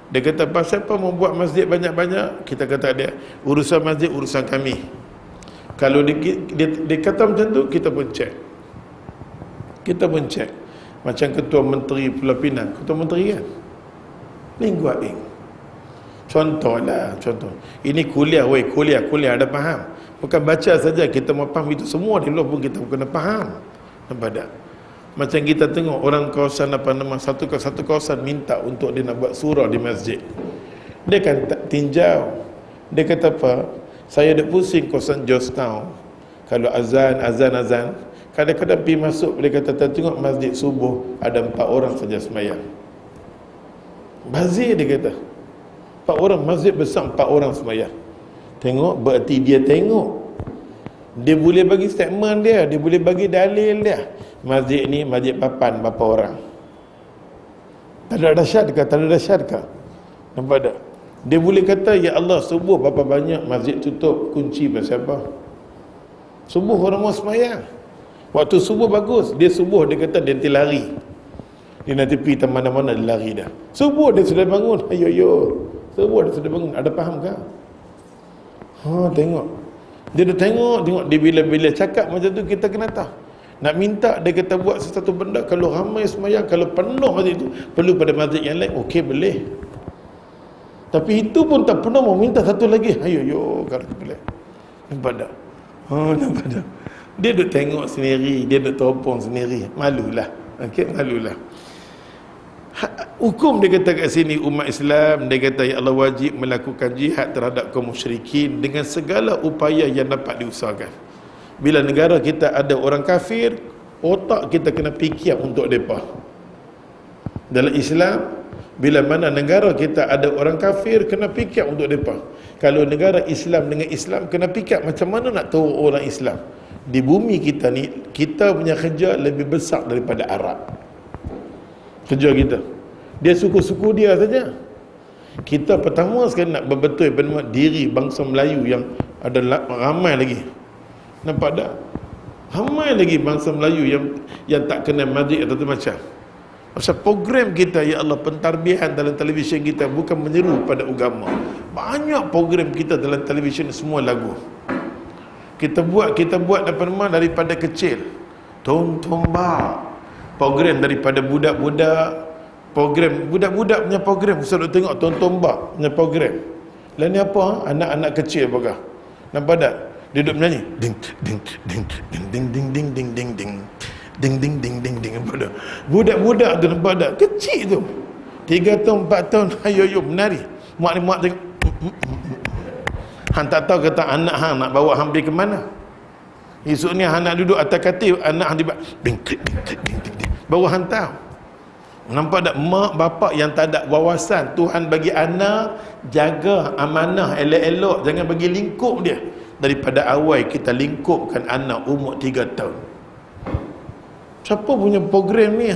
Dia kata, pasal apa membuat masjid banyak-banyak? Kita kata dia, urusan masjid urusan kami. Kalau dia kata macam tu, kita pun cek. Macam Ketua Menteri Pulau Pinang, Ketua Menteri kan, Minggu Abing. Contoh. Ini kuliah ada faham. Bukan baca saja kita mau faham, itu semua di luar pun kita kena faham. Nampak tak? Macam kita tengok orang kawasan satu kawasan minta untuk dia nak buat surau di masjid. Dia kan tak tinjau. Dia kata apa? Saya dah pusing kawasan Georgetown. Kalau azan. Kadang-kadang pergi masuk, dia kata tengok masjid subuh ada 4 orang saja sembahyang. Bazir, dia kata. 4 orang, masjid besar 4 orang sembahyang. Tengok, berarti dia tengok. Dia boleh bagi statement dia boleh bagi dalil dia. Masjid ni masjid papan berapa orang? Tak ada dahsyat ke? Nampak tak? Dia boleh kata, ya Allah, subuh berapa banyak masjid tutup, kunci pasal apa? Subuh orang mau sembahyang. Waktu subuh bagus, dia subuh dia kata dia nanti lari. Dia nanti pergi mana-mana dia lari dah. Subuh dia sudah bangun. Subuh dia sudah bangun. Ada faham ke? Tengok. Dia dah tengok dia bila cakap macam tu kita kena tahu. Nak minta dia kata buat sesuatu benda, kalau ramai semayang, kalau penuh masjid itu, perlu pada masjid yang lain, okey boleh. Tapi itu pun tak pernah mau minta satu lagi. Ayo kalau tu boleh. Nampak tak? Nampak tak? Dia duk tengok sendiri, dia duk topong sendiri. Malulah. Okey, malulah. Hukum dia kata kat sini, umat Islam, dia kata ya Allah wajib melakukan jihad terhadap kaum musyrikin dengan segala upaya yang dapat diusahakan. Bila negara kita ada orang kafir, otak kita kena fikir untuk mereka. Dalam Islam, bila mana negara kita ada orang kafir, kena fikir untuk mereka. Kalau negara Islam dengan Islam, kena fikir macam mana nak tahu orang Islam. Di bumi kita ni, kita punya kerja lebih besar daripada Arab. Kerja kita, dia suku-suku dia saja. Kita pertama sekali nak berbetul benar diri bangsa Melayu yang ada ramai lagi. Nampak tak? Ramai lagi bangsa Melayu yang tak kenal masjid atau macam. Pasal program kita, ya Allah, pentarbihan dalam televisyen kita bukan menyeru pada agama. Banyak program kita dalam televisyen semua lagu. Kita buat daripada kecil. Tombak. Program daripada budak-budak, budak-budak punya program. Ustaz duk tengok tombak punya program. Lain ni apa? Anak-anak kecil apakah? Nampak tak? Dia duduk menyanyi. Ding ding ding ding ding ding ding ding ding ding ding ding ding ding ding. Nampak tak? Budak-budak tu nampak tak? Kecil tu. 3 tahun, 4 tahun, ayo menari. Mak tengok. Hang tak tahu kata anak hang nak bawa hang pergi ke mana. Esok ni hang nak duduk atas katil, anak hang ding ding ding ding ding. Bawa hang tahu. Nampak tak? Mak bapak yang tak ada wawasan, Tuhan bagi anak, jaga amanah elok-elok, jangan bagi lingkup dia. Daripada awal kita lingkupkan anak umur 3 tahun. Siapa punya program ni?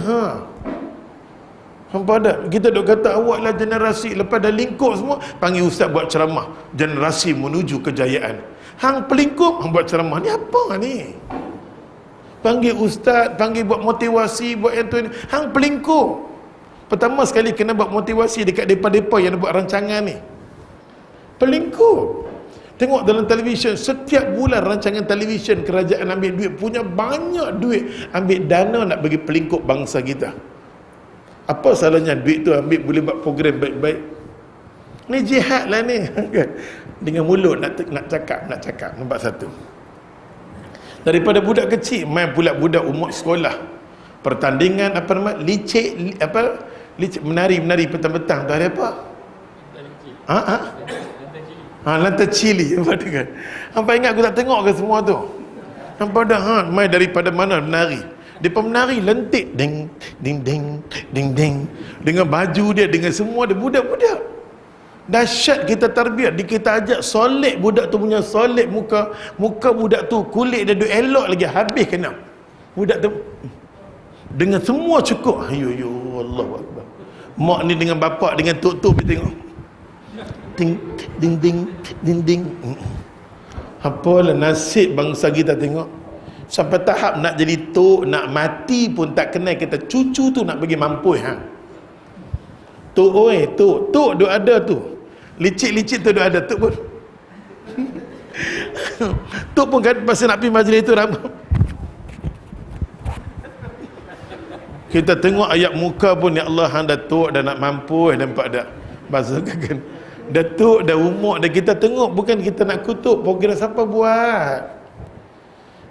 Nampak tak? Kita duk kata awaklah generasi, lepas dah lingkup semua, panggil ustaz buat ceramah, generasi menuju kejayaan. Hang pelingkup, hang buat ceramah. Ni apa ni? Panggil ustaz, panggil buat motivasi, buat yang tu ni. Hang pelingkup. Pertama sekali kena buat motivasi dekat depa-depa yang buat rancangan ni. Pelingkup. Tengok dalam televisyen, setiap bulan rancangan televisyen kerajaan ambil duit, punya banyak duit, ambil dana nak bagi pelingkup bangsa kita. Apa salahnya duit tu ambil boleh buat program baik-baik? Ni jihad lah ni. Dengan mulut nak cakap. Nampak satu. Daripada budak kecil, main pula budak umur sekolah. Pertandingan licik, menari petang-petang tu hari apa? Lantai cili. Hampa ingat aku tak tengok ke semua tu? Hampa dah main daripada mana menari. Depa menari lentik ding ding ding ding ding dengan baju dia, dengan semua dia, budak-budak. Dahsyat kita tarbiyat. Kita ajak solek budak tu punya solek muka budak tu, kulit dia duk elok lagi, habis kena. Budak tu dengan semua cukup. Ayo Allahu akbar. Mak ni dengan bapak dengan tok-tok dia tengok. Ding ding ding ding ding. Apalah nasib bangsa kita tengok. Sampai tahap nak jadi tok, nak mati pun tak kenal kita cucu tu nak bagi mampus Tok duk ada tu. Licik-licik tu duk ada tu pun. Tok pun kan pasal nak pergi majlis tu rambut. Kita tengok ayat muka pun, ya Allah, hang dah tok dah nak mampus, nampak tak? Bahasa kan. Dah tok dah umur dah, kita tengok, bukan kita nak kutuk program siapa buat.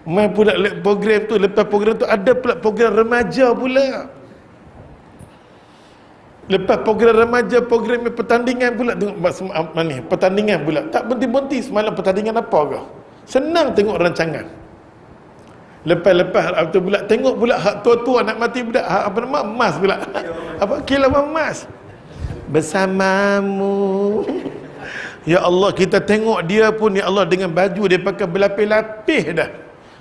Main pula program tu, lepas program tu ada pula program remaja pula. Lepas program remaja, program pertandingan pula. Tengok ni, pertandingan pula. Tak berhenti-berhenti semalam pertandingan apa ke? Senang tengok rancangan. Lepas tu pula tengok pula hak tua-tua nak mati pula. Hak apa nama? Emas pula. Apa? Kilauan emas. Bersamamu. Ya Allah, kita tengok dia pun, ya Allah, dengan baju dia pakai berlapis-lapis dah.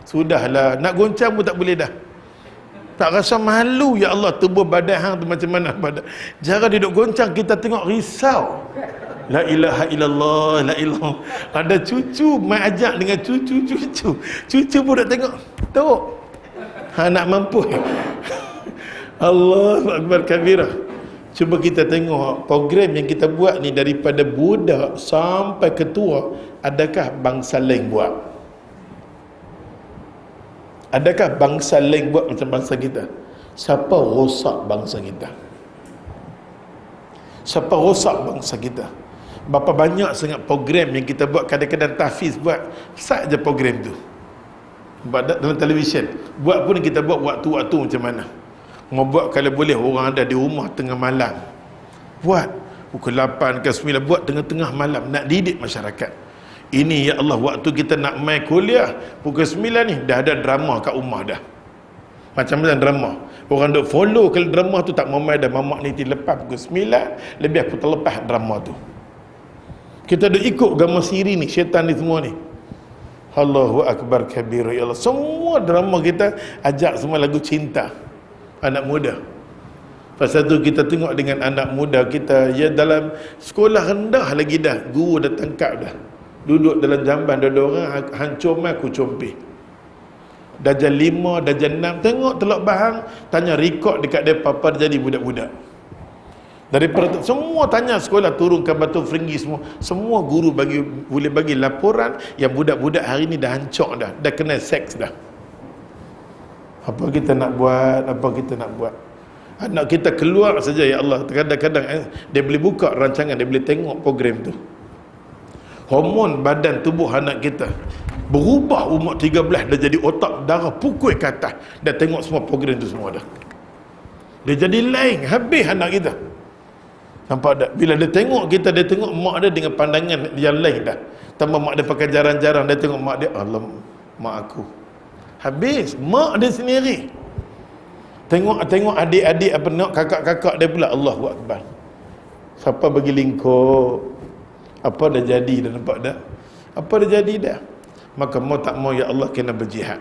Sudahlah, nak goncang pun tak boleh dah. Tak rasa malu, ya Allah, tubuh badan hang tu macam mana badan. Cara dia duk goncang, kita tengok risau. La ilaha illallah, la ilallah. Ada cucu main ajak dengan cucu pun dak tengok. Tok, nak mampu. Allahu akbar kabira. Cuba kita tengok program yang kita buat ni, daripada budak sampai ketua, adakah bangsa lain buat? Adakah bangsa lain buat macam bangsa kita? Siapa rosak bangsa kita? Siapa rosak bangsa kita? Berapa banyak sangat program yang kita buat, kadang-kadang tahfiz buat sat je program tu dalam televisyen. Buat pun kita buat waktu-waktu macam mana. Mau buat kalau boleh orang ada di rumah tengah malam, buat pukul 8 ke 9, buat tengah-tengah malam, nak didik masyarakat. Ini ya Allah, waktu kita nak main kuliah pukul 9 ni dah ada drama kat rumah dah. Macam-macam drama. Orang duk follow kalau drama tu tak mau main dah. Mamak ni lepas pukul 9 lebih aku terlepas drama tu. Kita duk ikut gambar siri ni, syaitan ni semua ni. Allahu Akbar kabir ya Allah. Semua drama kita ajak semua lagu cinta anak muda. Pasal tu kita tengok dengan anak muda kita, ya dalam sekolah rendah lagi dah, guru dah tangkap dah. Duduk dalam jamban dua orang, hancur mai aku compi. Darjah 5, darjah 6, tengok telok bahang, tanya rekod dekat depa apa jadi budak-budak. Daripada semua tanya sekolah turunkan batu Feringgi semua guru boleh bagi laporan yang budak-budak hari ni dah hancur dah kena seks dah. Apa kita nak buat? Apa kita nak buat? Anak kita keluar saja ya Allah, kadang-kadang dia boleh buka rancangan, dia boleh tengok program tu. Hormon badan tubuh anak kita berubah umur 13 dah jadi otak darah pukul ke atas, dah tengok semua program tu semua dah. Dia jadi lain habis anak kita. Nampak tak? Bila dia tengok kita, dia tengok mak dia dengan pandangan yang lain dah. Tambah mak dia pakai jarang-jarang, dia tengok mak dia, Allah, mak aku. Habis mak dia sendiri. Tengok adik-adik apa nak, kakak-kakak dia pula, Allahu Akbar. Siapa bagi lingkup? Apa dah jadi dah, nampak dah? Apa dah jadi dah? Maka mau tak mau ya Allah kena berjihad.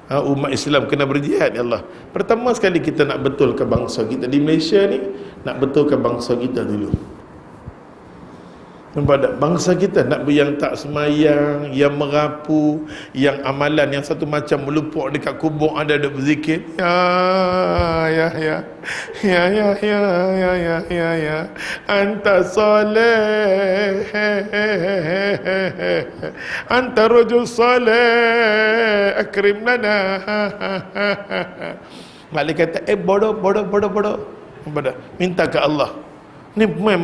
Umat Islam kena berjihad ya Allah. Pertama sekali kita nak betulkan bangsa kita di Malaysia ni, nak betulkan bangsa kita dulu. Nampak tak? Bangsa kita nak yang tak semayang, yang merapu, yang amalan yang satu macam melupuk dekat kubur ada berzikir. Ya. Anta soleh, anta rajul soleh, akrim lana. Malaikat kata, bodoh. Minta ke Allah. Ni main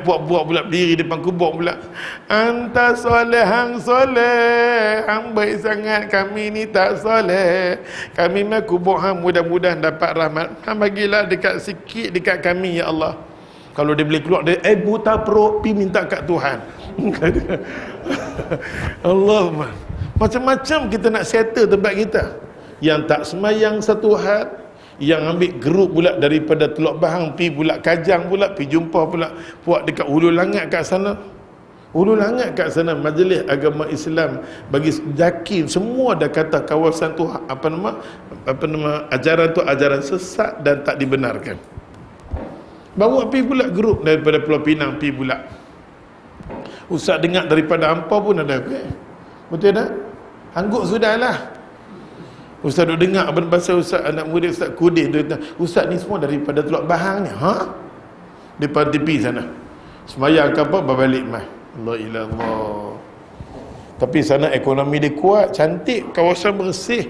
buat pula berdiri depan kubur pula. Anta soleh, hang soleh, hang baik sangat, kami ni tak soleh. Kami main kubur hang, mudah-mudahan dapat rahmat. Hang bagilah dekat sikit dekat kami ya Allah. Kalau dia boleh keluar, dia buta perut, pi minta kat Tuhan. Allah, macam-macam kita nak settle tempat kita. Yang tak semayang satu had, yang ambil geruk pula daripada Teluk Bahang pi pula Kajang pula, pi jumpa pula puak dekat Hulu Langat kat sana. Hulu Langat kat sana majlis agama Islam bagi yakin semua dah kata kawasan tu apa nama ajaran tu ajaran sesat dan tak dibenarkan. Bawa pi pula geruk daripada Pulau Pinang pi pula. Ustaz dengar daripada Ampau pun ada. Betul tak? Angguk sudahlah. Ustaz duk dengar apa pasal Ustaz anak murid Ustaz Kudih tu, Ustaz ni semua daripada Teluk Bahang ni. Depan tepi sana. Semayang ke apa berbalik mai. La ilaha illallah. Tapi sana ekonomi dia kuat, cantik, kawasan bersih.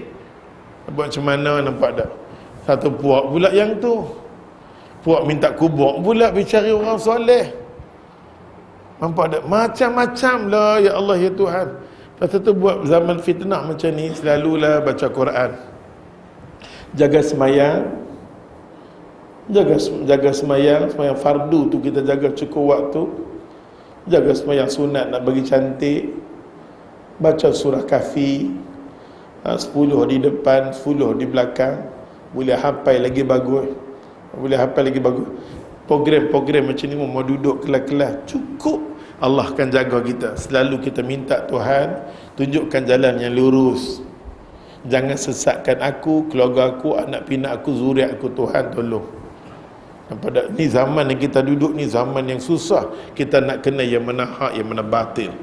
Buat macam mana nampak tak? Satu puak pula yang tu. Puak minta kubur pula bicara orang soleh. Nampak tak? Macam-macam lah ya Allah ya Tuhan. Lepas tu buat zaman fitnah macam ni, selalulah baca Quran. Jaga semayang. Jaga semayang fardu tu kita jaga cukup waktu. Jaga semayang sunat nak bagi cantik. Baca surah Kahfi. 10 di depan, 10 di belakang. Boleh hafal lagi bagus. Program-program macam ni mau duduk kelas-kelas cukup. Allah akan jaga kita. Selalu kita minta Tuhan tunjukkan jalan yang lurus. Jangan sesatkan aku, keluarga aku, anak pinak aku, zuriat aku. Tuhan tolong. Nampak tak? Ni zaman yang kita duduk ni zaman yang susah. Kita nak kena yang mana hak, yang mana batil.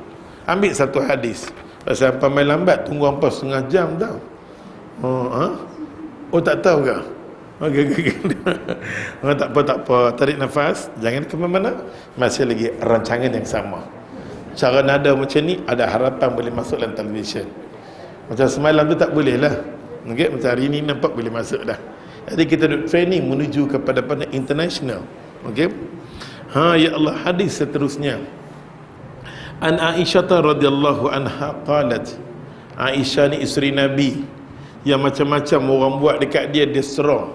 Ambil satu hadis. Pasal hampa main lambat, tunggu hampa setengah jam tau. Oh tak tahu ke? Okay. Tak apa. Tarik nafas. Jangan ke mana-mana. Masih lagi rancangan yang sama. Cara nada macam ni, ada harapan boleh masuk dalam televisyen. Macam semalam tu tak boleh lah. Okay? Macam hari ni nampak boleh masuk dah. Jadi kita duk training menuju kepada international. Okay? Ya Allah, hadis seterusnya. An Aisyah radhiyallahu anha qalat, Aisyah ni isteri Nabi yang macam-macam orang buat dekat dia, dia serang.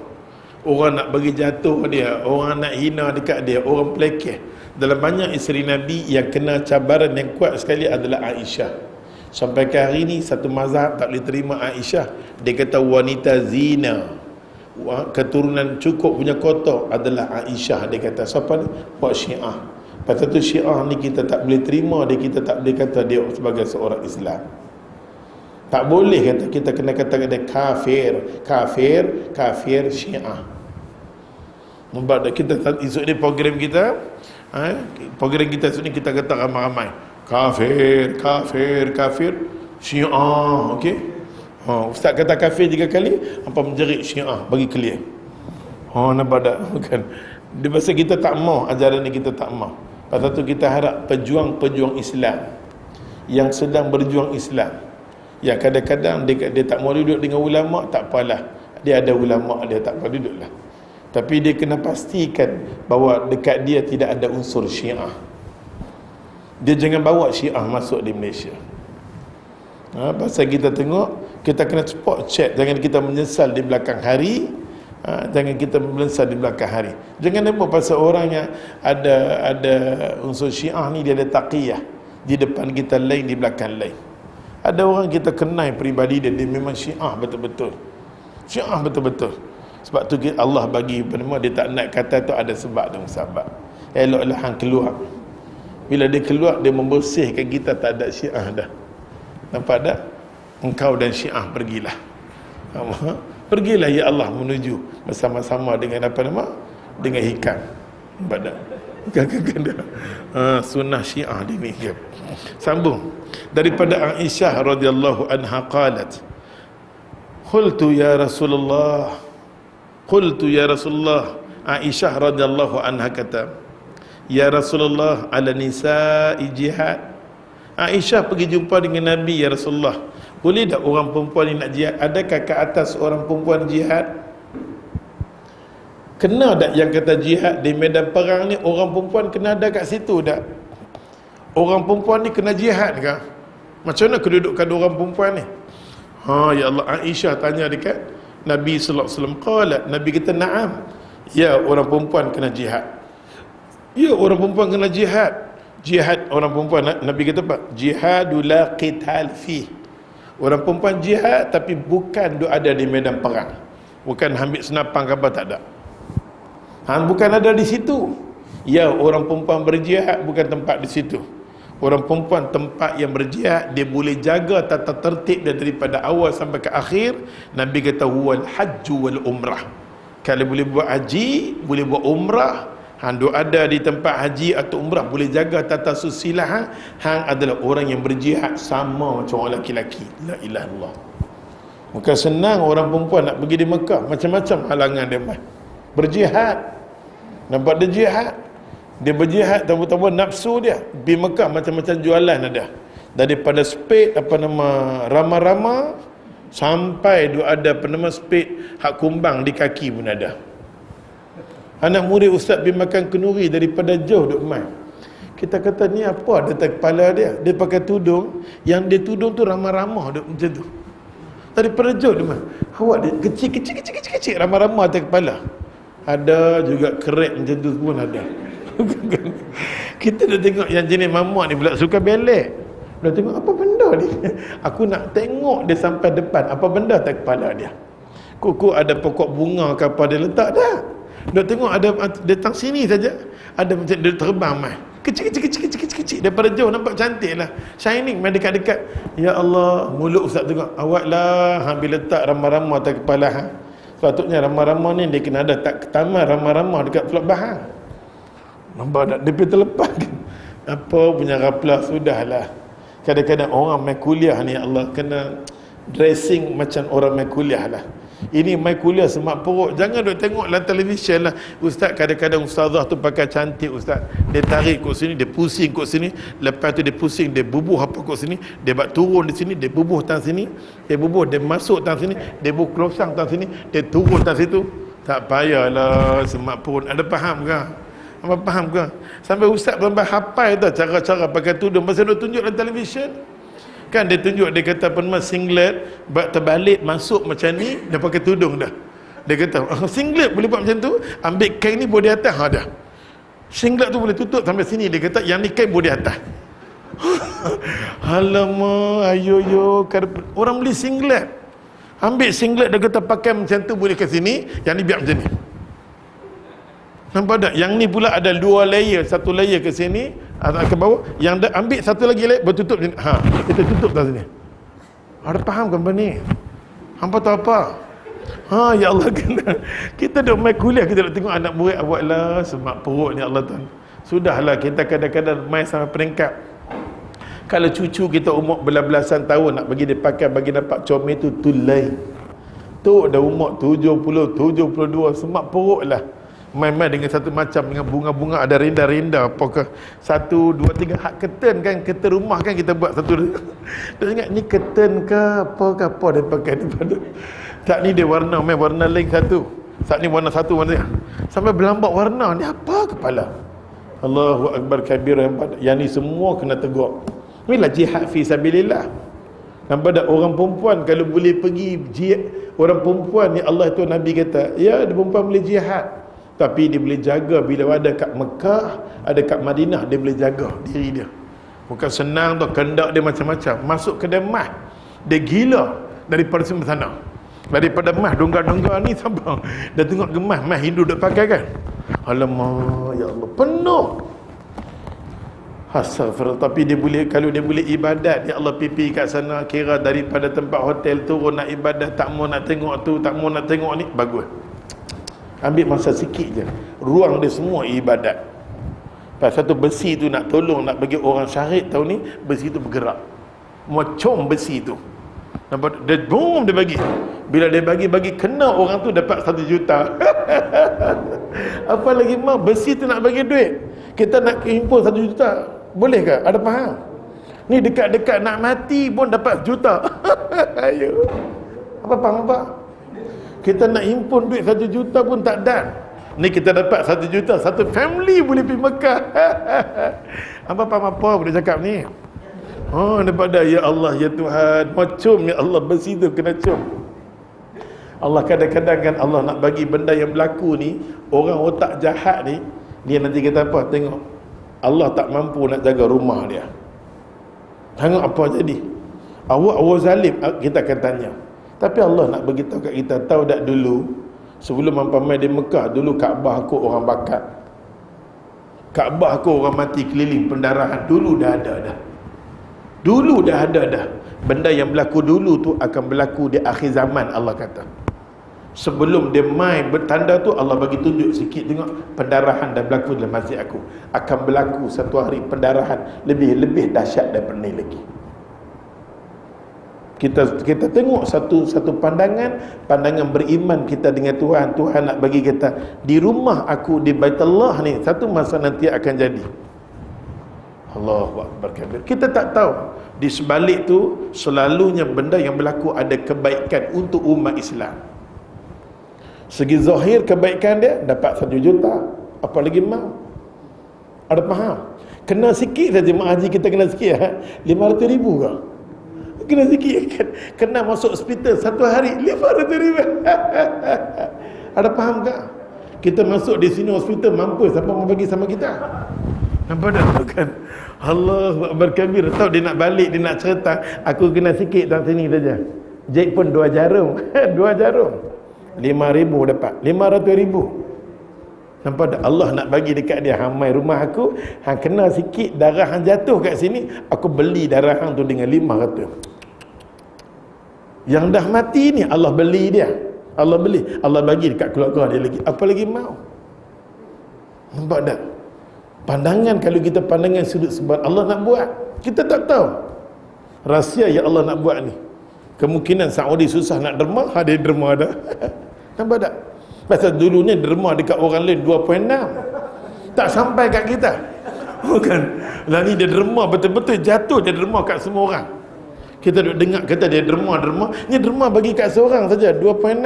Orang nak bagi jatuh dia, orang nak hina dekat dia, orang pelekeh. Dalam banyak isteri Nabi yang kena cabaran yang kuat sekali adalah Aisyah. Sampai ke hari ni satu mazhab tak boleh terima Aisyah. Dia kata wanita zina, keturunan cukup punya kotor adalah Aisyah. Dia kata siapa ni? Buat Syiah. Pasal tu Syiah ni kita tak boleh terima dia, kita tak boleh kata dia sebagai seorang Islam. Tak boleh kata, kita kena kata dia kafir Syiah. Nampak tak? Kita esok ni program kita, program kita esok ni kita kata ramai-ramai kafir Syiah. Okey, ustaz kata kafir 3 kali, apa menjerit Syiah bagi clear. Nampak tak? Bukan dia pasal kita tak mau ajaran ni, kita tak mau. Pasal tu kita harap pejuang-pejuang Islam yang sedang berjuang Islam, ya kadang-kadang dia tak mau duduk dengan ulama, tak apalah, dia ada ulama dia, tak apa duduklah. Tapi dia kena pastikan bahawa dekat dia tidak ada unsur Syiah. Dia jangan bawa Syiah masuk di Malaysia. Pasal kita tengok, kita kena spot check, jangan kita menyesal di belakang hari. Jangan kita melesat di belakang hari. Jangan nampak pasal orang yang ada unsur Syiah ni, dia ada taqiyah, di depan kita lain, di belakang lain. Ada orang kita kenal peribadi dia memang Syiah betul-betul, Syiah betul-betul. Sebab tu Allah bagi dia tak nak kata tu ada sebab dan musabab. Eloklah hang keluar. Bila dia keluar, dia membersihkan kita, tak ada Syiah dah. Nampak tak? Engkau dan Syiah pergilah. Pergilah ya Allah menuju bersama-sama dengan apa nama? Dengan hikam. Nampak tak? Sunnah Syiah ni. Sambung daripada Aisyah radhiyallahu anha qalat, qultu ya Rasulullah, Aisyah radhiyallahu anha kata, ya Rasulullah, ala nisa'i jihad. Aisyah pergi jumpa dengan Nabi, ya Rasulullah, boleh tak orang perempuan ni nak jihad? Adakah ke atas orang perempuan jihad? Kena tak yang kata jihad di medan perang ni, orang perempuan kena ada kat situ tak? Orang perempuan ni kena jihad ke? Macam mana kedudukan orang perempuan ni? Ya Allah, Aisyah tanya dekat Nabi sallallahu alaihi wasallam. Qalat, Nabi kata na'am. Ya, orang perempuan kena jihad. Ya, orang perempuan kena jihad. Jihad orang perempuan, Nabi kata apa? Jihadul la qital fi. Orang perempuan jihad tapi bukan ada di medan perang. Bukan ambil senapang ke apa, tak ada. Bukan ada di situ. Ya, orang perempuan berjihad bukan tempat di situ. Orang perempuan tempat yang berjihad, dia boleh jaga tata tertib dia daripada awal sampai ke akhir. Nabi kata huwal hajju wal umrah. Kalau boleh buat haji, boleh buat umrah, hang ada di tempat haji atau umrah, boleh jaga tata susila, hang adalah orang yang berjihad sama macam orang lelaki-lelaki. La ilaha illallah. Bukan senang orang perempuan nak pergi di Mekah, macam-macam halangan dia berjihad. Nampak dia jihad, dia berjihad, tambah-tambah nafsu dia di Mekah, macam-macam jualan ada, daripada spade rama-rama sampai ada spade hak kumbang di kaki pun ada. Anak murid Ustaz pergi makan kenduri, daripada jauh duk main. Kita kata ni apa ada atas kepala dia? Dia pakai tudung, yang dia tudung tu ramah-ramah duk macam tu. Daripada jauh dia main. Awak dia kecil ramah-ramah atas kepala. Ada juga kerek macam tu pun ada. Kita dah tengok yang jenis mamak ni pula suka belek. Dah tengok apa benda ni. Aku nak tengok dia sampai depan, apa benda atas kepala dia. Kuku ada pokok bunga ke apa dia letak dah. Dah tengok ada datang sini saja, ada macam dia terbang mai. Kecil daripada jauh nampak cantik lah, shining mai dekat-dekat. Ya Allah, mulut Ustaz tengok, awak lah ambil letak ramah-ramah atas kepala hang. Sepatutnya ramah-ramah ni dia kena ada tak ketaman ramah-ramah dekat pelak bahang. Nampak tak? Dia terlepas kan? Apa punya raplah, sudahlah. Kadang-kadang orang main kuliah ni, Allah kena dressing macam orang main kuliah lah. Ini mai kuliah semak perut. Jangan duk tengok dalam televisyen lah. Ustaz, kadang-kadang ustazah tu pakai cantik ustaz. Dia tarik kot sini, dia pusing kot sini. Lepas tu dia pusing, dia bubuh apa kot sini. Dia buat turun di sini, dia bubuh tang sini. Dia bubuh, dia masuk tang sini. Dia bubuh kelosang tang sini. Dia turun tang situ. Tak payahlah semak perut. Ada faham ke? Apa faham ke? Sampai ustaz sampai hafal tau cara-cara pakai tudung. Pasal dia tunjuk dalam televisyen. Kan dia tunjuk, dia kata pernah singlet buat terbalik masuk macam ni, dia pakai tudung dah. Dia kata singlet boleh buat macam tu, ambil kain ni boleh atas, dah. Singlet tu boleh tutup sampai sini, dia kata yang ni kain boleh atas. Alamak, ayo orang beli singlet, ambil singlet, dia kata pakai macam tu boleh ke sini, yang ni biar macam ni. Nampak tak? Yang ni pula ada 2 layer, 1 layer ke sini, ke bawah, yang dah ambil satu lagi layer bertutup sini. Kita tutup dah sini. Ada faham kan benda ni? Hampa tahu apa? Ya Allah, kena. Kita dah main kuliah, kita dah tengok anak murid buatlah semak perut ni Allah Tuhan. Sudahlah, kita kadang-kadang main sampai peringkat. Kalau cucu kita umur belas-belasan tahun nak bagi dia pakai, bagi dapat comel tu tulai. Tu dah umur 70, 72, semak perut lah. Main-main dengan satu macam, dengan bunga-bunga ada rinda-rinda apakah 1, 2, 3 hak keten kan, keten rumah kan kita buat satu. Dia ingat ni keten ke apa dia pakai daripada. Tak ni dia warna main warna lain satu. Saat ni warna satu warna dia. Sampai berlambak warna ni apa kepala. Allahu akbar kabir, yang ni semua kena tegur. Inilah jihad fi sabilillah. Nampak tak orang perempuan kalau boleh pergi jihad, orang perempuan ni Allah tu Nabi kata, ya ada perempuan boleh jihad. Tapi dia boleh jaga bila ada kat Mekah, ada kat Madinah, dia boleh jaga diri dia. Bukan senang tu, kendak dia macam-macam. Masuk ke Mah, dia gila daripada sana. Daripada mah donggar-donggar ni sabar. Dah tengok gemah mah Hindu dah pakai kan. Alamak, ya Allah, penuh. Astagfirullah. Tapi dia boleh, kalau dia boleh ibadat, ya Allah pipi kat sana, kira daripada tempat hotel turun nak ibadat, tak mau nak tengok tu, tak mau nak tengok ni, bagus. Ambil masa sikit je, ruang dia semua ibadat. Pasal satu besi tu nak tolong, nak bagi orang syahid tahu ni, besi tu bergerak macam besi tu. Nampak? Dia boom, dia bagi. Bila dia bagi kena orang tu dapat 1 juta. Apa lagi mau besi tu nak bagi duit. Kita nak himpun 1 juta, boleh ke? Ada faham? Ni dekat-dekat nak mati pun dapat juta. Ayo. Apa faham apa? Kita nak himpun duit 1 juta pun tak dan. Ni kita dapat 1 juta, satu family boleh pergi Mekah. Apa boleh cakap ni? Daripada ya Allah, ya Tuhan, macam ya Allah besi tu kena cum. Allah kadang-kadang kan Allah nak bagi benda yang berlaku ni, orang otak jahat ni, dia nanti kata apa? Tengok, Allah tak mampu nak jaga rumah dia. Tengok apa jadi. Awak zalim, kita akan tanya. Tapi Allah nak beritahu kat kita, tahu tak dulu sebelum mampamai di Mekah, dulu Kaabah aku orang bakar. Kaabah aku orang mati keliling, pendarahan dulu dah ada dah. Dulu dah ada dah. Benda yang berlaku dulu tu akan berlaku di akhir zaman, Allah kata. Sebelum dia mai bertanda tu, Allah bagi tunjuk sikit, tengok pendarahan dah berlaku dalam masjid aku. Akan berlaku satu hari pendarahan lebih dahsyat daripada ni lagi. Kita tengok satu pandangan beriman kita dengan Tuhan. Tuhan nak bagi kita, di rumah aku di Baitullah ni satu masa nanti akan jadi. Allahu akbar kabir. Kita tak tahu di sebalik tu selalunya benda yang berlaku ada kebaikan untuk umat Islam. Segi zahir kebaikan dia dapat 1 juta, apa lagi mau? Ada faham? Kena sikit saja mak haji kita kena sikit 500,000 ke? Kena sikit, kena masuk hospital satu hari 500,000. Ada faham tak? Kita masuk di sini hospital, mampu siapa mau bagi sama kita? Nampak tak kan? Allah berkabir. Tahu dia nak balik, dia nak cerita, aku kena sikit dalam sini saja. Jek pun 2 jarum. 2 jarum 5,000 dapat 500,000. Nampak tak? Allah nak bagi dekat dia, hamai rumah aku, hang kena sikit darah hang jatuh kat sini, aku beli darah hang tu dengan 500. Yang dah mati ni Allah beli dia. Allah beli, Allah bagi dekat keluarga dia lagi. Apa lagi mau? Nampak tak? Pandangan, kalau kita pandangan sudut sebab Allah nak buat, kita tak tahu rahsia yang Allah nak buat ni. Kemungkinan Saudi susah nak derma, dia derma dah. Nampak tak? Pasal dulu ni derma dekat orang lain 2.6, tak sampai kat kita. Bukan. Lah ni dia derma betul-betul jatuh, dia derma kat semua orang. Kita duk dengar kata dia derma. Ni derma bagi kat seorang saja 2.6.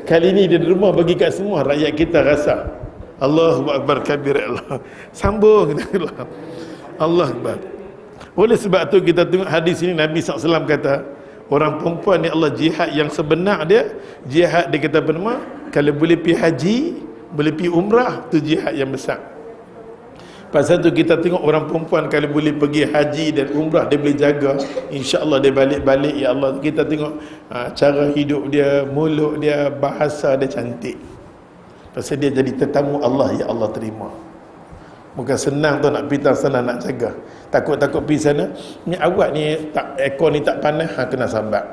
Kali ni dia derma bagi kat semua rakyat kita rasa. Allahu Akbar kabir Allah. Sambung kita. Allah Akbar. Oleh sebab tu kita tengok hadis ini, Nabi SAW kata, orang perempuan ni Allah jihad yang sebenar dia, jihad dia kata bernama, kalau boleh pergi haji, boleh pergi umrah, tu jihad yang besar. Pasal tu kita tengok orang perempuan kalau boleh pergi haji dan umrah, dia boleh jaga, insya-Allah dia balik-balik, ya Allah, kita tengok cara hidup dia, mulut dia, bahasa dia cantik. Pasal dia jadi tetamu Allah, ya Allah terima. Bukan senang tu nak pergi sana nak jaga. Takut-takut pergi sana, ni awak ni tak, ekor ni tak panas, kena sabar.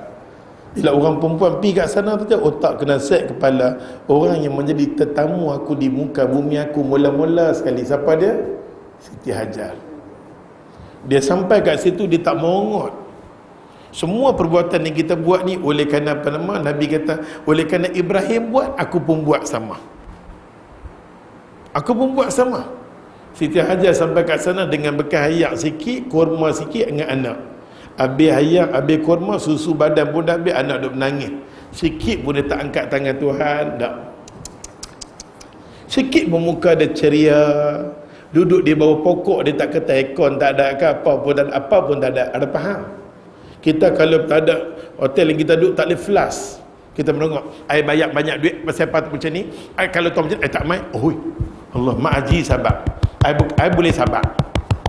Bila orang perempuan pergi kat sana tu, otak kena set kepala, orang yang menjadi tetamu aku di muka bumi aku mula-mula sekali, siapa dia? Siti Hajar. Dia sampai kat situ, dia tak merongot. Semua perbuatan yang kita buat ni oleh kerana apa nama, Nabi kata, oleh kerana Ibrahim buat, aku pun buat sama. Aku pun buat sama. Siti Hajar sampai kat sana dengan bekal hayak sikit, kurma sikit dengan anak. Habis hayak, habis kurma, susu badan pun dah habis, anak duk menangis. Sikit pun dia tak angkat tangan Tuhan, tak. Sikit pun muka dia ceria. Duduk di bawah pokok, dia tak kata aircon, tak ada apa pun tak ada. Ada faham? Kita kalau tak ada hotel yang kita duduk tak boleh flash. Kita menengok, I bayar banyak duit pasal apa macam ni. I kalau tahu macam ni, I tak main. Oh, Allah, mak haji sabar. I boleh sabar.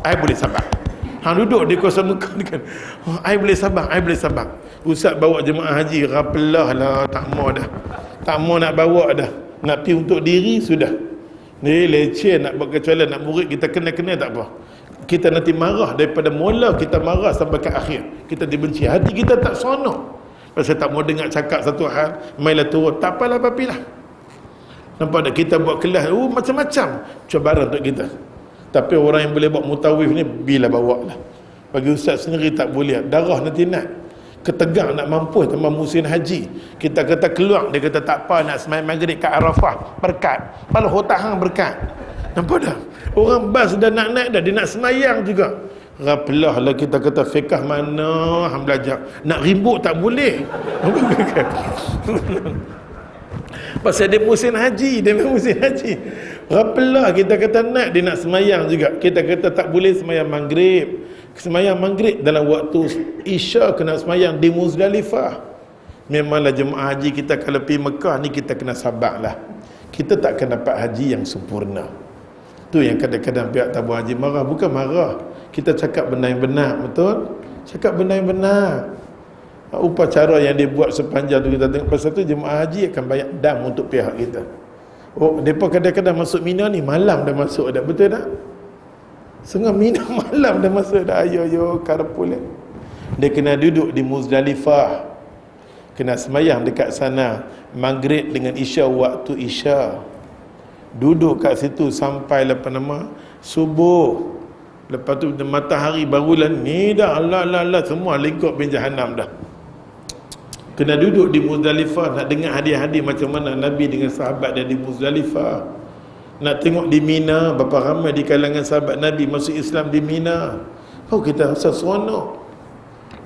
I boleh sabar. Hang duduk di kosan muka ni kan. Oh, I boleh sabar, I boleh sabar. Ustaz bawa jemaah haji, rapelah lah, tak mau dah. Tak mau nak bawa dah. Nak pergi untuk diri sudah. Ni leceh nak buat kecuali nak murid kita kena tak apa. Kita nanti marah daripada mula kita marah sampai ke akhir. Kita dibenci. Hati kita tak seronok. Pasal tak mau dengar cakap satu hal, mainlah turun. Tak apalah papilah. Nampak tak kita buat kelas, macam-macam cabaran untuk kita. Tapi orang yang boleh buat mutawif ni bila bawa lah. Bagi ustaz sendiri tak boleh, darah nanti nak ketegang nak mampu tambah musim haji. Kita kata keluar, dia kata tak apa nak sembahyang maghrib kat Arafah, berkat. Kalau hutang hang berkat. Nampak tak? Orang bas dah nak naik dah, dia nak sembahyang juga. Rapelah lah kita kata fiqh mana hang belajar. Nak rimbuk tak boleh. Pasal dia musim haji, Rapelah kita kata nak, dia nak semayang juga. Kita kata tak boleh semayang maghrib. Semayang maghrib dalam waktu Isya kena semayang di Muzdalifah. Memanglah jemaah haji kita kalau pergi Mekah ni kita kena sabarlah. Kita tak akan dapat haji yang sempurna. Tu yang kadang-kadang pihak tabung haji marah. Bukan marah, kita cakap benda yang benar, betul? Cakap benda yang benar. Upacara yang dia buat sepanjang tu kita tengok. Pasal tu jemaah haji akan bayar dam untuk pihak kita. Oh, mereka kadang-kadang masuk Mina ni malam dah masuk dah, betul tak? Setengah Mina malam dah masuk dah. Ayo karpul. Dia kena duduk di Muzdalifah, kena semayang dekat sana maghrib dengan isya, waktu isya. Duduk kat situ sampai lepas nama subuh. Lepas tu matahari barulah ni dah Allah semua lingkup bin Jahannam dah. Kena duduk di Muzdalifah, nak dengar hadis-hadis macam mana Nabi dengan sahabat dia di Muzdalifah. Nak tengok di Mina, berapa ramai di kalangan sahabat Nabi masuk Islam di Mina. Oh, kita rasa seronok.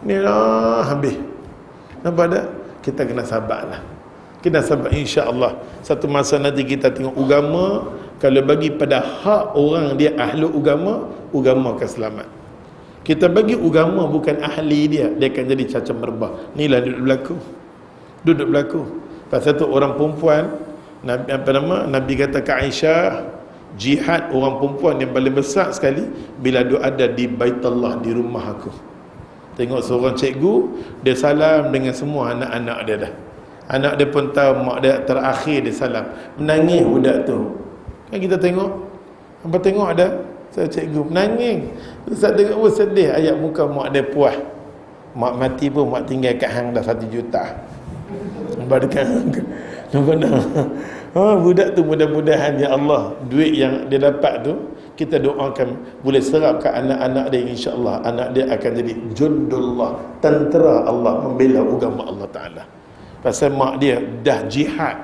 Ni lah habis. Nampak tak? Kita kena sabarlah. Kita sabar, insya-Allah. Satu masa nanti kita tengok agama, kalau bagi pada hak orang dia ahli agama akan selamat. Kita bagi agama bukan ahli dia akan jadi cacat merbah. Inilah duduk berlaku. Pasal tu orang perempuan, Nabi kata ke Aisyah, jihad orang perempuan yang paling besar sekali bila dia ada di Baitullah, di rumah aku. Tengok seorang cikgu, dia salam dengan semua anak-anak dia dah. Anak dia pun tahu mak dia terakhir dia salam. Menangis budak tu. Kan kita tengok, apa tengok ada saya cikgu menangis. Ustaz tengok pun sedih, ayat muka mak dia puas. Mak mati pun mak tinggal kat hang dah 1 juta. Nampak dekat. Nampak dah. Budak tu mudah-mudahan ya Allah duit yang dia dapat tu kita doakan boleh serap ke anak-anak dia, insya-Allah anak dia akan jadi jundullah, tentera Allah membela agama Allah Taala. Pasal mak dia dah jihad,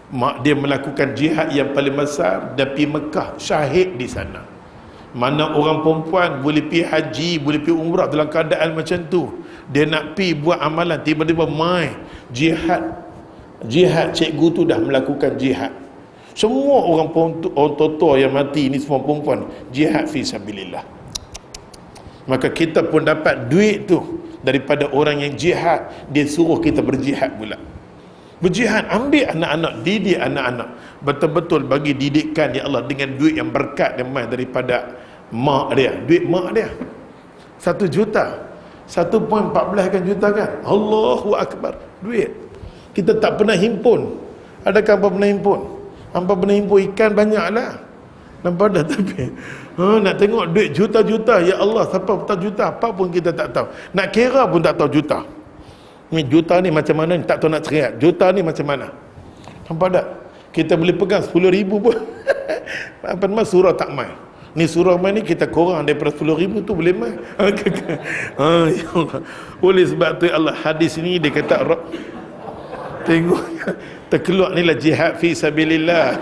mak dia melakukan jihad yang paling besar, dah pergi Mekah syahid di sana. Mana orang perempuan boleh pergi haji, boleh pergi umrah dalam keadaan macam tu, dia nak pergi buat amalan, tiba-tiba mai jihad. Jihad, cikgu tu dah melakukan jihad. Semua orang tua yang mati ni semua perempuan jihad fi sabilillah. Maka kita pun dapat duit tu daripada orang yang jihad, dia suruh kita berjihad pula. Berjihad, ambil anak-anak, didik anak-anak, betul-betul bagi didikan ya Allah dengan duit yang berkat yang mai daripada mak dia, duit mak dia 1 juta, 1.14 juta kan, Allahu Akbar, duit kita tak pernah himpun. Adakah hampa pernah himpun? Hampa pernah himpun ikan banyaklah, nampak dah. Tapi nak tengok duit juta-juta, ya Allah, siapa tahu juta apa pun kita tak tahu, nak kira pun tak tahu juta ni, juta ni macam mana ni, tak tahu nak ceriak juta ni macam mana, nampak tak? Kita boleh pegang 10,000 pun apa nama surah tak mai ni, surah mai ni kita kurang daripada 10,000 tu boleh mai. Ya Allah. Oleh sebab tu Allah, hadis ni dia kata tengok terkeluar ni lah jihad fi sabilillah.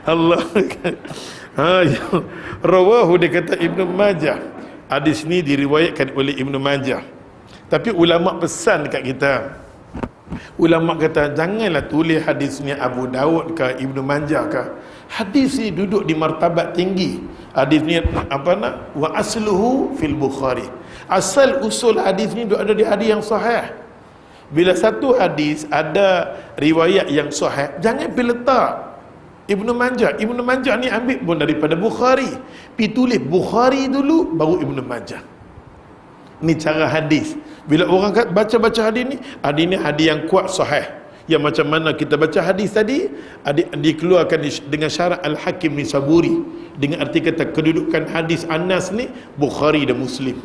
Allah. Rawahu, dia kata Ibnu Majah. Hadis ni diriwayatkan oleh Ibnu Majah. Tapi ulama pesan dekat kita, ulama kata janganlah tulis hadis ni Abu Daud ke Ibnu Majah ke. Hadis ni duduk di martabat tinggi. Hadis ni apa nak? Wa asluhu fil Bukhari. Asal usul hadis ni ada di hadis yang sahih. Bila satu hadis ada riwayat yang sahih, jangan pergi letak Ibnu Majah. Ibnu Majah ni ambil pun daripada Bukhari. Pi tulis Bukhari dulu baru Ibnu Majah. Ni cara hadis. Bila orang baca-baca hadis ni hadis yang kuat sahih. Yang macam mana kita baca hadis tadi, dikeluarkan dengan syarat Al-Hakim Nisaburi. Dengan arti kata kedudukan hadis Anas ni Bukhari dan Muslim.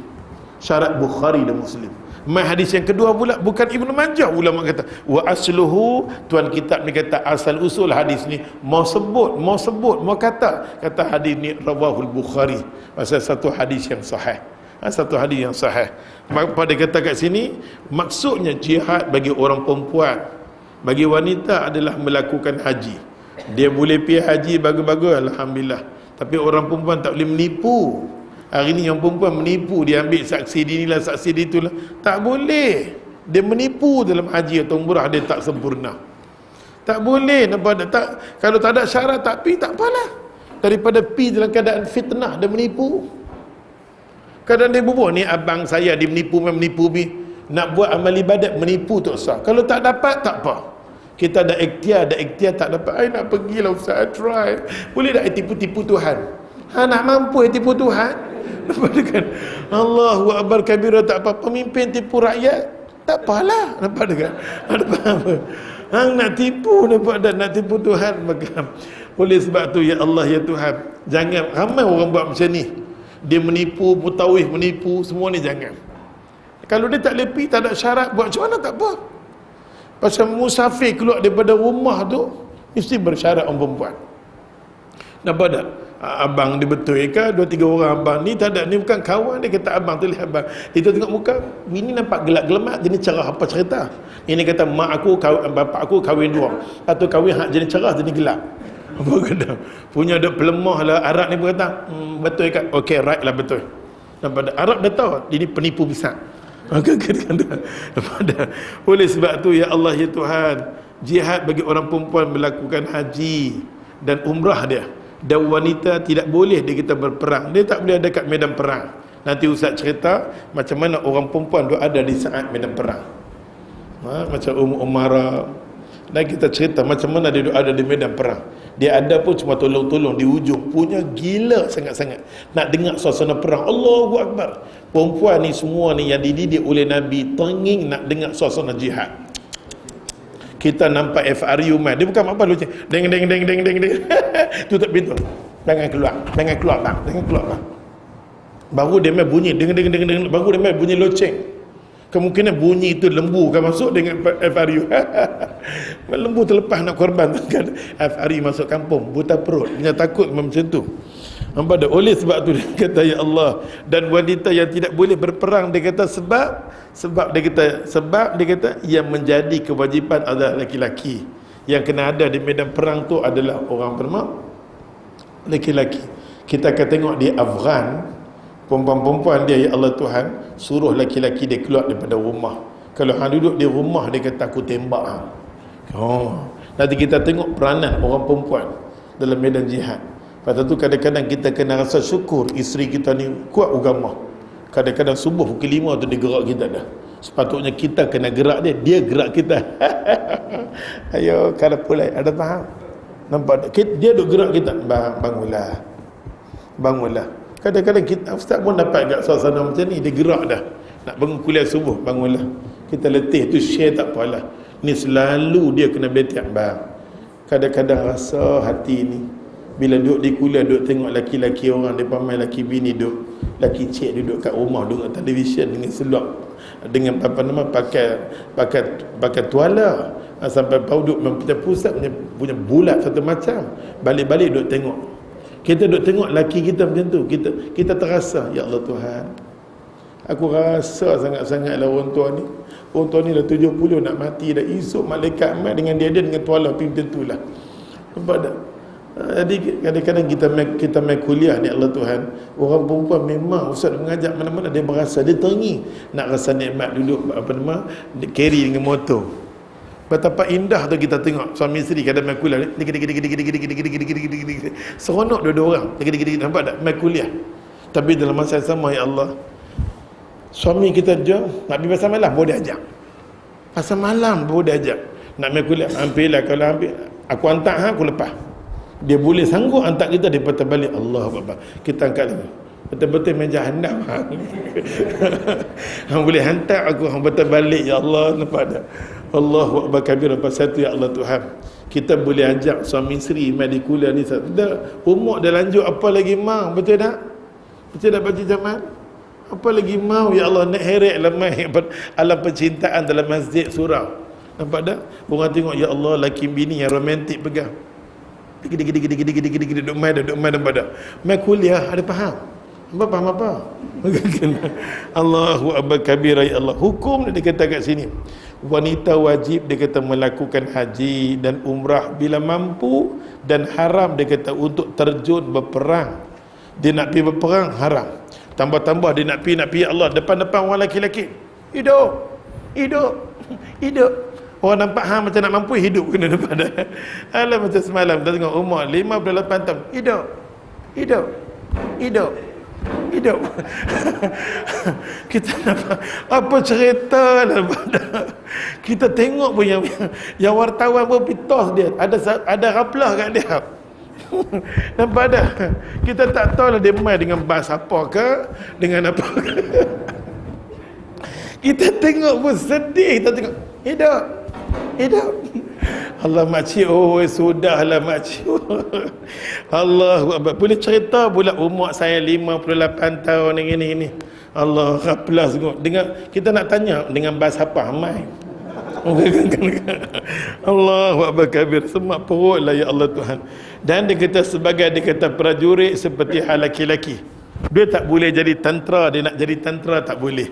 Syarat Bukhari dan Muslim. Mai hadis yang kedua pula bukan Ibnu Majah, ulama kata wa asluhu, tuan kitab ni kata asal usul hadis ni mau kata hadis ni rawahul Bukhari, pasal satu hadis yang sahih. Satu hadis yang sahih. Pada kata kat sini maksudnya jihad bagi orang perempuan, bagi wanita adalah melakukan haji. Dia boleh pergi haji bagus-bagus, alhamdulillah. Tapi orang perempuan tak boleh menipu. Hari ni yang perempuan menipu, dia ambil saksi di inilah, saksi di itulah. Tak boleh. Dia menipu dalam haji atau umrah, dia tak sempurna. Tak boleh. Nampak tak? Kalau tak ada syarat tak pi, tak apalah. Daripada pi dalam keadaan fitnah, dia menipu. Kadang dia bubuh ni abang saya dia menipu, memang menipu bi. Nak buat amal ibadat menipu tak sah. Kalau tak dapat tak apa. Kita ada ikhtiar tak dapat. Nak pergilah Ustaz, try. Boleh tak tipu-tipu Tuhan? Nak mampu tipu Tuhan? Nampak kan? Allahu Akbar kabira, tak apa. Pemimpin tipu rakyat, tak apalah. Nampak kan? Nampak apa? Nak tipu, nampak dah, nak tipu Tuhan. Maka oleh sebab tu ya Allah ya Tuhan, jangan ramai orang buat macam ni. Dia menipu, mutawih menipu, semua ni jangan. Kalau dia tak lepi, tak ada syarat, buat macam mana tak apa. Pasal musafir keluar daripada rumah tu mesti bersyarat orang perempuan. Nampak tak? Abang dia betul ke? 2-3 orang abang ni tak ada, ni bukan kawan dia, kata abang tu lihat abang. Dia tengok muka, ini nampak gelap-gelamat, jenis cerah apa cerita. Ini kata mak aku, bapak aku kahwin 2. Atau kahwin hak jenis cerah, jenis gelap. Apa kata? Punya ada pelemah lah Arab ni pun kata, betul ke? Okey, right lah, betul. Nampak tak? Arab dah tahu, dia ni penipu besar. Maka kata-kata, oleh sebab tu ya Allah ya Tuhan, jihad bagi orang perempuan melakukan haji dan umrah dia. Dan wanita tidak boleh dia kita berperang, dia tak boleh ada kat medan perang. Nanti Ustaz cerita macam mana orang perempuan tu ada di saat medan perang, macam Umara. Dan kita cerita macam mana dia ada di medan perang. Dia ada pun cuma tolong-tolong di ujung, punya gila sangat-sangat nak dengar suasana perang. Allahu Akbar. Perempuan ni semua ni yang dididik oleh Nabi, tenging nak dengar suasana jihad. Kita nampak FRU main, dia bukan apa lucah, deng tutup pintu, jangan keluar bang, jangan keluar bang. Baru dia main bunyi deng, baru dia main bunyi loceng. Kemungkinan bunyi itu lembu kan masuk dengan FRU. Lembu terlepas nak korban kan. FRU masuk kampung, buta perut, punya takut macam tu. Nampak tak? Oleh sebab tu dia kata ya Allah, dan wanita yang tidak boleh berperang, dia kata sebab dia kata yang menjadi kewajipan adalah laki-laki. Yang kena ada di medan perang tu adalah orang bernama laki-laki. Kita akan tengok di Afghan, perempuan-perempuan dia, ya Allah Tuhan, suruh laki-llaki dia keluar daripada rumah. Kalau hang duduk di rumah, dia kata aku tembak hang. Nanti kita tengok peranan orang perempuan dalam medan jihad. Lepas tu kadang-kadang kita kena rasa syukur isteri kita ni kuat agama. Kadang-kadang subuh pukul 5 tu dia gerak kita dah. Sepatutnya kita kena gerak dia gerak kita. Ayo, kalau pulai, ada faham? Nampak tak? Dia duk gerak kita. Bangunlah. Kadang-kadang kita, ustaz pun dapat kat suasana macam ni, dia gerak dah. Nak bangun kuliah subuh, bangunlah. Kita letih tu share tak apalah. Ni selalu dia kena betiak bang. Kadang-kadang rasa hati ni, bila duduk di kuliah, duduk tengok laki-laki orang, dia pamai laki bini duduk, laki cik duduk kat rumah, duduk kat televisyen dengan seluar, dengan apa nama, pakai tuala, sampai bau duduk macam pusat punya bulat satu macam. Balik-balik duduk tengok. Kita duduk tengok laki kita macam tu, kita terasa, ya Allah Tuhan, aku rasa sangat-sangatlah orang tua ni dah 70 nak mati dah. Esok malaikat mai dengan dia dengan tuala pergi macam tu lah. Nampak tak? Jadi kadang-kadang kita main kuliah ni, Allah Tuhan, orang perempuan memang ustaz mengajak mana-mana dia berasa, dia teringin nak rasa nikmat duduk carry dengan motor. Betapa indah tu kita tengok suami isteri kadang main kuliah, seronok dua-dua orang, nampak tak main kuliah. Tapi dalam masa yang sama, ya Allah, suami kita je nak pergi pasal malam boleh ajak, pasal malam boleh ajak, nak main kuliah, ambillah, kalau ambil aku hantar aku lepas. Dia boleh sanggup hantar kita, dia patah balik. Allah Akbar, kita angkat lagi, betul-betul main jahannam. Hang boleh hantar aku, hang patah balik, ya Allah. Nampak tak? Allahu Akbar kabir. Lepas satu, ya Allah Tuhan, kita boleh ajak suami isteri main di kuliah ni. Dah umur dah lanjut, apa lagi mau? Betul tak? Betul tak Pakcik Jamal? Apa lagi mau, ya Allah, nak heret lemai alam percintaan dalam masjid surau. Nampak tak? Orang tengok, ya Allah, laki bini yang romantik pegang, duk main, nampak tak? Main kuliah, ada faham? Apa faham apa? Allahu Akbar kabira, ya Allah. Hukum dia kata kat sini, wanita wajib dia kata melakukan haji dan umrah bila mampu, dan haram dia kata untuk terjun berperang. Dia nak pergi berperang haram. Tambah-tambah dia nak pergi, ya Allah, depan-depan orang laki-laki. Hidup. Orang nampak hang macam nak mampu, hidup kena depan dah. Alah, macam semalam kita tengok umur 58 tahun. Hidup. Kita nampak apa cerita lah. Kita tengok pun yang wartawan pun pitos dia. Ada raplah kat dia. Nampak dah. Kita tak tahu lah dia main dengan bas apa ke, dengan apa ke. Kita tengok pun sedih. Kita tengok hidup. Allah makcik, oh sudahlah makcik. Allahu Akbar. Boleh cerita pula umur saya 58 tahun ini. Allah, raplas tengok. Kita nak tanya dengan bahasa apa mai. Allahu Akbar kabir. Semak perut lah, ya Allah Tuhan. Dan dia kata sebagai prajurit seperti hal laki-laki. Dia tak boleh jadi tentera, dia nak jadi tentera tak boleh.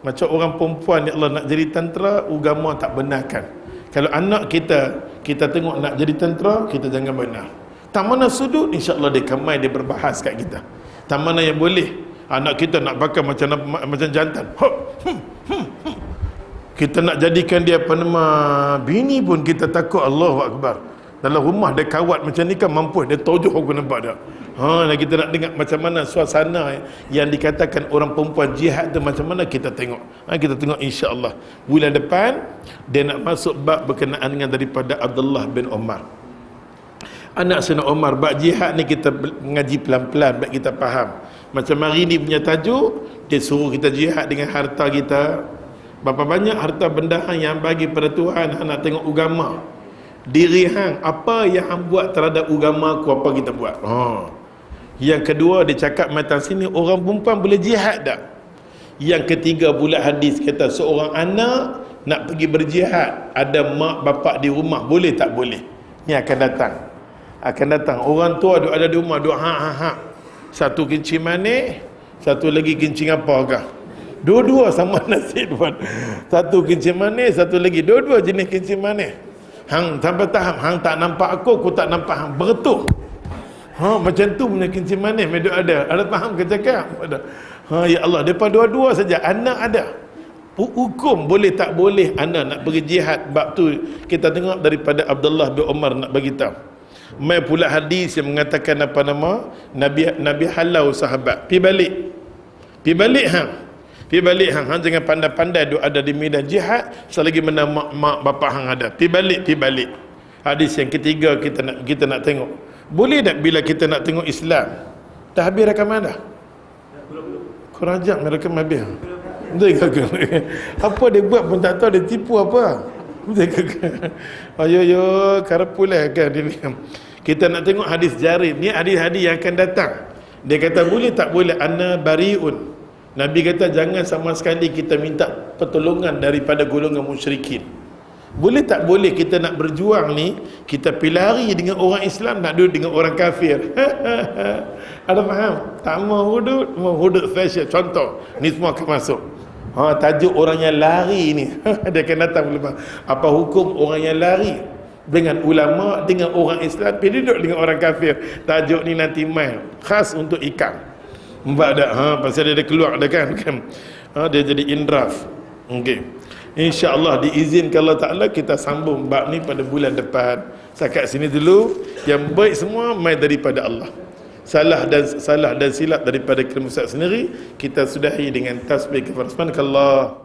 Macam orang perempuan, ya Allah, nak jadi tentera, agama tak benarkan. Kalau anak kita tengok nak jadi tentera, kita jangan benar. Tak mana sudut, insya-Allah dia kemai, dia berbahas kat kita. Tak mana yang boleh anak kita nak pakai macam jantan. Kita nak jadikan dia apa nama bini pun kita takut. Allahu Akbar. Dalam rumah dia kawat macam ni kan mampu dia tojoh, aku nampak tak? Kita nak dengar macam mana suasana yang dikatakan orang perempuan jihad tu macam mana, kita tengok. Kita tengok insya-Allah. Bulan depan dia nak masuk bab berkenaan dengan daripada Abdullah bin Umar. Anak Sayyidina Umar. Bab jihad ni kita mengaji pelan-pelan bab kita faham. Macam hari ni punya tajuk, dia suruh kita jihad dengan harta kita. Berapa banyak harta benda yang bagi pada Tuhan, nak tengok agama. Diri hang, apa yang hang buat terhadap agama aku, apa kita buat. Yang kedua dia cakap macam sini, orang perempuan boleh jihad tak? Yang ketiga pula hadis kata seorang anak nak pergi berjihad, ada mak bapak di rumah, boleh tak boleh? Ni akan datang. Akan datang. Orang tua ada di rumah, duk ha. Satu kencing manis, satu lagi kencing apakah? Dua-dua sama nasib tuan. Satu kencing manis, satu lagi. Dua-dua jenis kencing manis. Hang sampai tahap hang tak nampak aku tak nampak hang. Beretuh. Macam tu punya kencing manis meduk ada. Ada faham ke cakap? Ada. Ya Allah, depa dua-dua saja anak ada. Hukum boleh tak boleh anak nak pergi jihad. Bab tu kita tengok daripada Abdullah bin Umar nak bagi tahu. Mai pula hadis yang mengatakan apa nama? Nabi halau sahabat. Pi balik hang. Pi balik hang jangan pandai-pandai duk ada di medan jihad selagi mana mak bapak hang ada. Pi balik. Hadis yang ketiga kita nak tengok. Boleh tak bila kita nak tengok Islam? Dah habis rakaman dah? Kurang jam rakam habis. Betul ke? Apa dia buat pun tak tahu, dia tipu apa. Betul ke? Ayo karapulah kan dia. Kita nak tengok hadis Jarir. Ni hadis-hadis yang akan datang. Dia kata boleh tak boleh ana bariun. Nabi kata jangan sama sekali kita minta pertolongan daripada golongan musyrikin. Boleh tak boleh kita nak berjuang ni, kita pilari dengan orang Islam, nak duduk dengan orang kafir. Ada faham? Tak mau hudud fashion. Contoh, ni semua akan masuk. Tajuk orang yang lari ni. Dia akan datang belum. Apa hukum orang yang lari dengan ulama, dengan orang Islam, pergi duduk dengan orang kafir. Tajuk ni nanti main khas untuk ikan. Mbak dah, pasal dia keluar dah kan. Dia jadi indraf. Okey. InsyaAllah diizinkan Allah Ta'ala kita sambung bab ni pada bulan depan. Setakat sini dulu. Yang baik semua mai daripada Allah. Salah dan silap daripada kita sendiri, kita sudahi dengan tasbih kepada Subhanakallah.